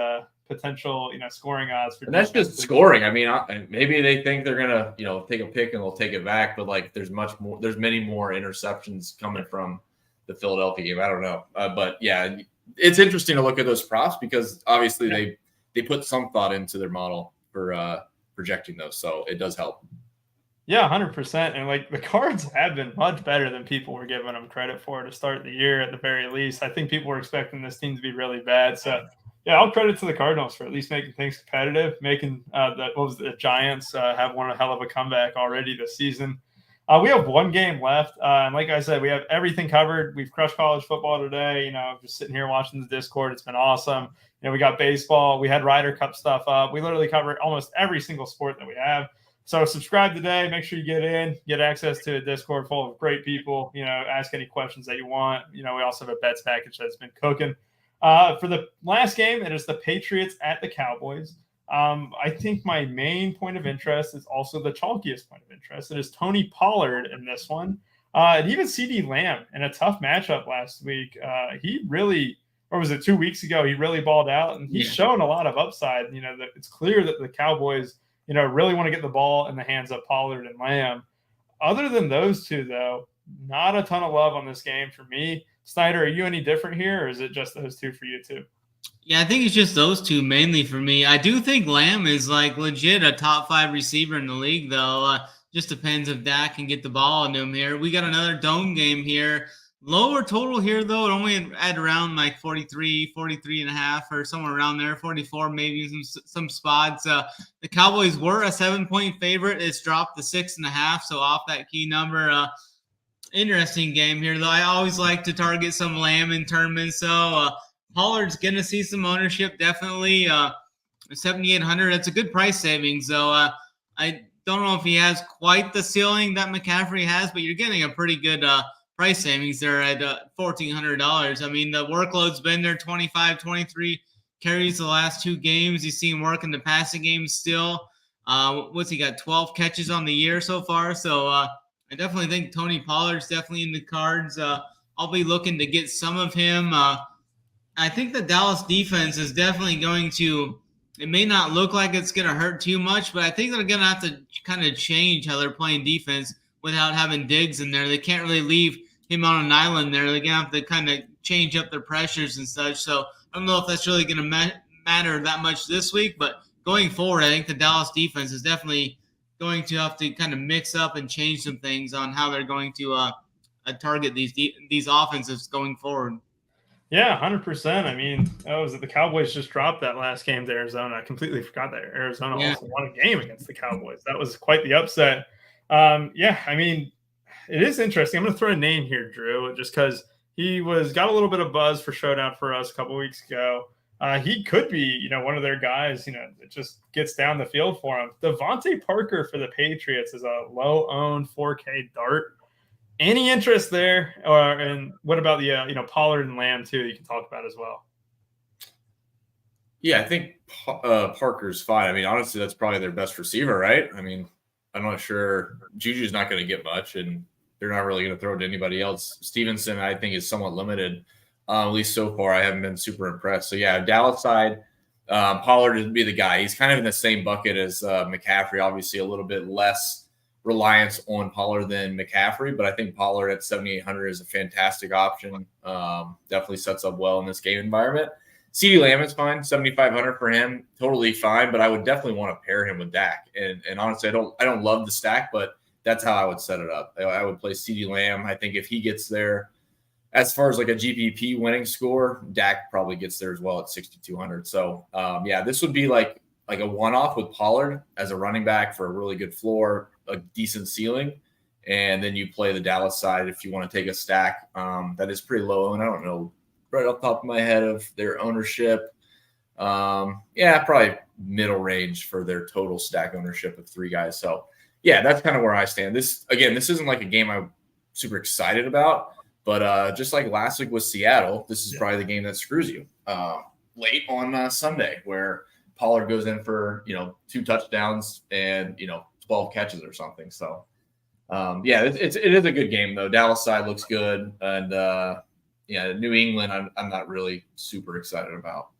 potential, scoring odds. And that's just scoring. I mean, maybe they think they're going to, take a pick and they'll take it back, but like there's many more interceptions coming from the Philadelphia game. I don't know. But yeah, it's interesting to look at those props because obviously they put some thought into their model for projecting those. So it does help. Yeah, 100%. And like the Cards have been much better than people were giving them credit for to start the year at the very least. I think people were expecting this team to be really bad. So yeah, I'll credit to the Cardinals for at least making things competitive, making the Giants have one hell of a comeback already this season. We have one game left. And like I said, we have everything covered. We've crushed college football today. Just sitting here watching the Discord. It's been awesome. We got baseball. We had Ryder Cup stuff up. We literally covered almost every single sport that we have. So subscribe today. Make sure you get access to a Discord full of great people. Ask any questions that you want. We also have a bets package that's been cooking. For the last game, it is the Patriots at the Cowboys. I think my main point of interest is also the chalkiest point of interest. It is Tony Pollard in this one. And even CeeDee Lamb in a tough matchup last week. He really, or was it 2 weeks ago, he really balled out, and he's shown a lot of upside. That it's clear that the Cowboys, really want to get the ball in the hands of Pollard and Lamb. Other than those two, though, not a ton of love on this game for me. Snyder, are you any different here, or is it just those two for you too? Yeah, I think it's just those two mainly for me. I do think Lamb is like legit a top 5 receiver in the league, though. Just depends if Dak can get the ball into him here. We got another dome game here. Lower total here, though. It only at around like 43 and a half or somewhere around there, 44 maybe some spots. The Cowboys were a 7-point favorite. It's dropped to 6.5, so off that key number. Interesting game here, though. I always like to target some Lamb in tournaments, so Pollard's going to see some ownership, definitely. 7,800, that's a good price savings, though. I don't know if he has quite the ceiling that McCaffrey has, but you're getting a pretty good price savings there at $1,400. I mean, the workload's been there, 25, 23 carries the last 2 games. You see him work in the passing game still. What's he got, 12 catches on the year so far? So I definitely think Tony Pollard's definitely in the cards. I'll be looking to get some of him. I think the Dallas defense is definitely going to it may not look like it's going to hurt too much, but I think they're going to have to kind of change how they're playing defense without having Diggs in there. They can't really leave him on an island there. They're going to have to kind of change up their pressures and such. So I don't know if that's really going to matter that much this week, but going forward, I think the Dallas defense is definitely going to have to kind of mix up and change some things on how they're going to target these offenses going forward. Yeah, 100%. I mean, was it the Cowboys just dropped that last game to Arizona? I completely forgot that Arizona also won a game against the Cowboys. That was quite the upset. Yeah, I mean, it is interesting. I'm going to throw a name here, Drew, just because he got a little bit of buzz for Showdown for us a couple weeks ago. He could be, one of their guys, that just gets down the field for him. Devontae Parker for the Patriots is a low-owned 4K dart. Any interest there? And what about the, Pollard and Lamb, too, you can talk about as well? Yeah, I think Parker's fine. I mean, honestly, that's probably their best receiver, right? I mean, I'm not sure. Juju's not going to get much, and they're not really going to throw it to anybody else. Stevenson, I think, is somewhat limited. At least so far, I haven't been super impressed. So, yeah, Dallas side, Pollard would be the guy. He's kind of in the same bucket as McCaffrey, obviously a little bit less reliance on Pollard than McCaffrey, but I think Pollard at 7,800 is a fantastic option. Definitely sets up well in this game environment. CeeDee Lamb is fine, 7,500 for him, totally fine, but I would definitely want to pair him with Dak. And honestly, I don't love the stack, but that's how I would set it up. I would play CeeDee Lamb. I think if he gets there, as far as like a GPP winning score, Dak probably gets there as well at 6,200. So, yeah, this would be like a one-off with Pollard as a running back for a really good floor, a decent ceiling, and then you play the Dallas side if you want to take a stack that is pretty low. And I don't know right off the top of my head of their ownership. Yeah, probably middle range for their total stack ownership of 3 guys. So, yeah, that's kind of where I stand. This isn't like a game I'm super excited about. But just like last week with Seattle, this is probably the game that screws you late on Sunday, where Pollard goes in for 2 touchdowns and 12 catches or something. So yeah, it is a good game though. Dallas side looks good, and yeah, New England I'm not really super excited about.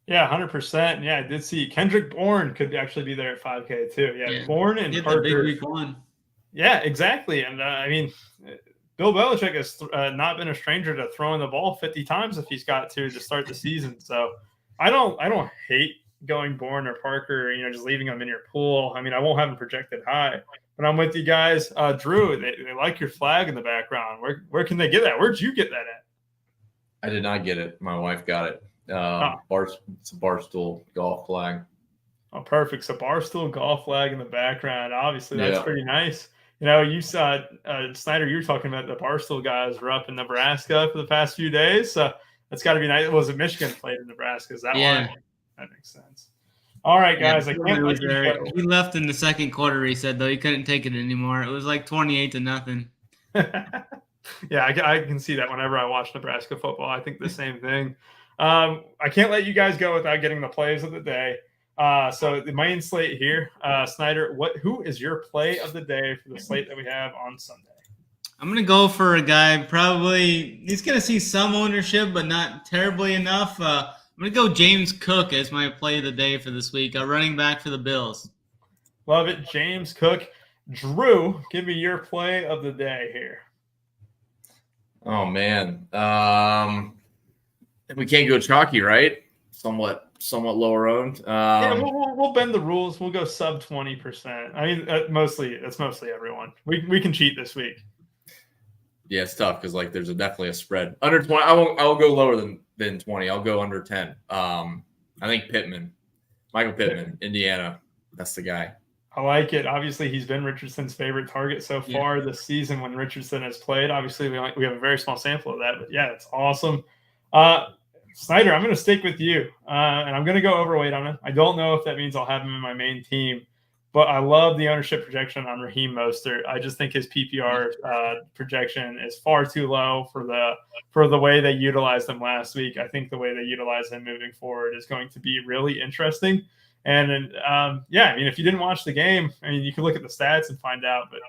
Yeah, 100%. Yeah, I did see Kendrick Bourne could actually be there at 5K too. Yeah. Bourne and Parker. Big week 1. Yeah, exactly. And I mean, Bill Belichick has not been a stranger to throwing the ball 50 times if he's got to start the season. So I don't hate going Bourne or Parker, just leaving them in your pool. I mean, I won't have them projected high, but I'm with you guys. Drew, they like your flag in the background. Where can they get that? Where'd you get that at? I did not get it. My wife got it. It's a Barstool golf flag. Oh, perfect. So Barstool golf flag in the background. Obviously, that's pretty nice. You saw Snyder, you were talking about the Barstool guys were up in Nebraska for the past few days. So that's got to be nice. Was it Michigan played in Nebraska? Is that why? That makes sense. All right, guys. Yeah, he left in the second quarter, he said, though. He couldn't take it anymore. It was like 28-0. Yeah, I can see that whenever I watch Nebraska football. I think the same thing. I can't let you guys go without getting the plays of the day. So the main slate here, Snyder, who is your play of the day for the slate that we have on Sunday? I'm going to go for a guy probably he's going to see some ownership, but not terribly enough. I'm going to go James Cook as my play of the day for this week, running back for the Bills. Love it. James Cook. Drew, give me your play of the day here. Oh, man. We can't go chalky, right? Somewhat lower owned. Yeah, we'll bend the rules. We'll go sub 20%. I mean, it's mostly everyone. We can cheat this week. Yeah, it's tough because there's definitely a spread under 20. I'll go lower than 20. I'll go under 10. I think Michael Pittman, Indiana. That's the guy. I like it. Obviously, he's been Richardson's favorite target so far this season when Richardson has played. Obviously, we have a very small sample of that, but yeah, it's awesome. Snyder, I'm going to stick with you, and I'm going to go overweight on him. I don't know if that means I'll have him in my main team, but I love the ownership projection on Raheem Mostert. I just think his PPR projection is far too low for the way they utilized him last week. I think the way they utilize him moving forward is going to be really interesting. And yeah, I mean, if you didn't watch the game, I mean, you can look at the stats and find out, but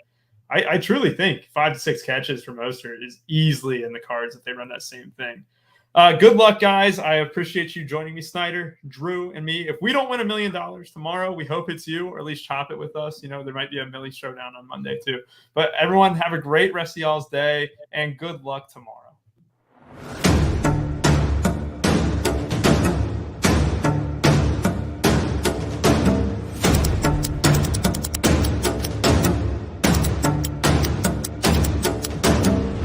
I truly think 5 to 6 catches for Mostert is easily in the cards if they run that same thing. Good luck, guys. I appreciate you joining me, Snyder, Drew, and me. If we don't win $1 million tomorrow, we hope it's you, or at least chop it with us. There might be a Millie showdown on Monday too. But everyone, have a great rest of y'all's day, and good luck tomorrow.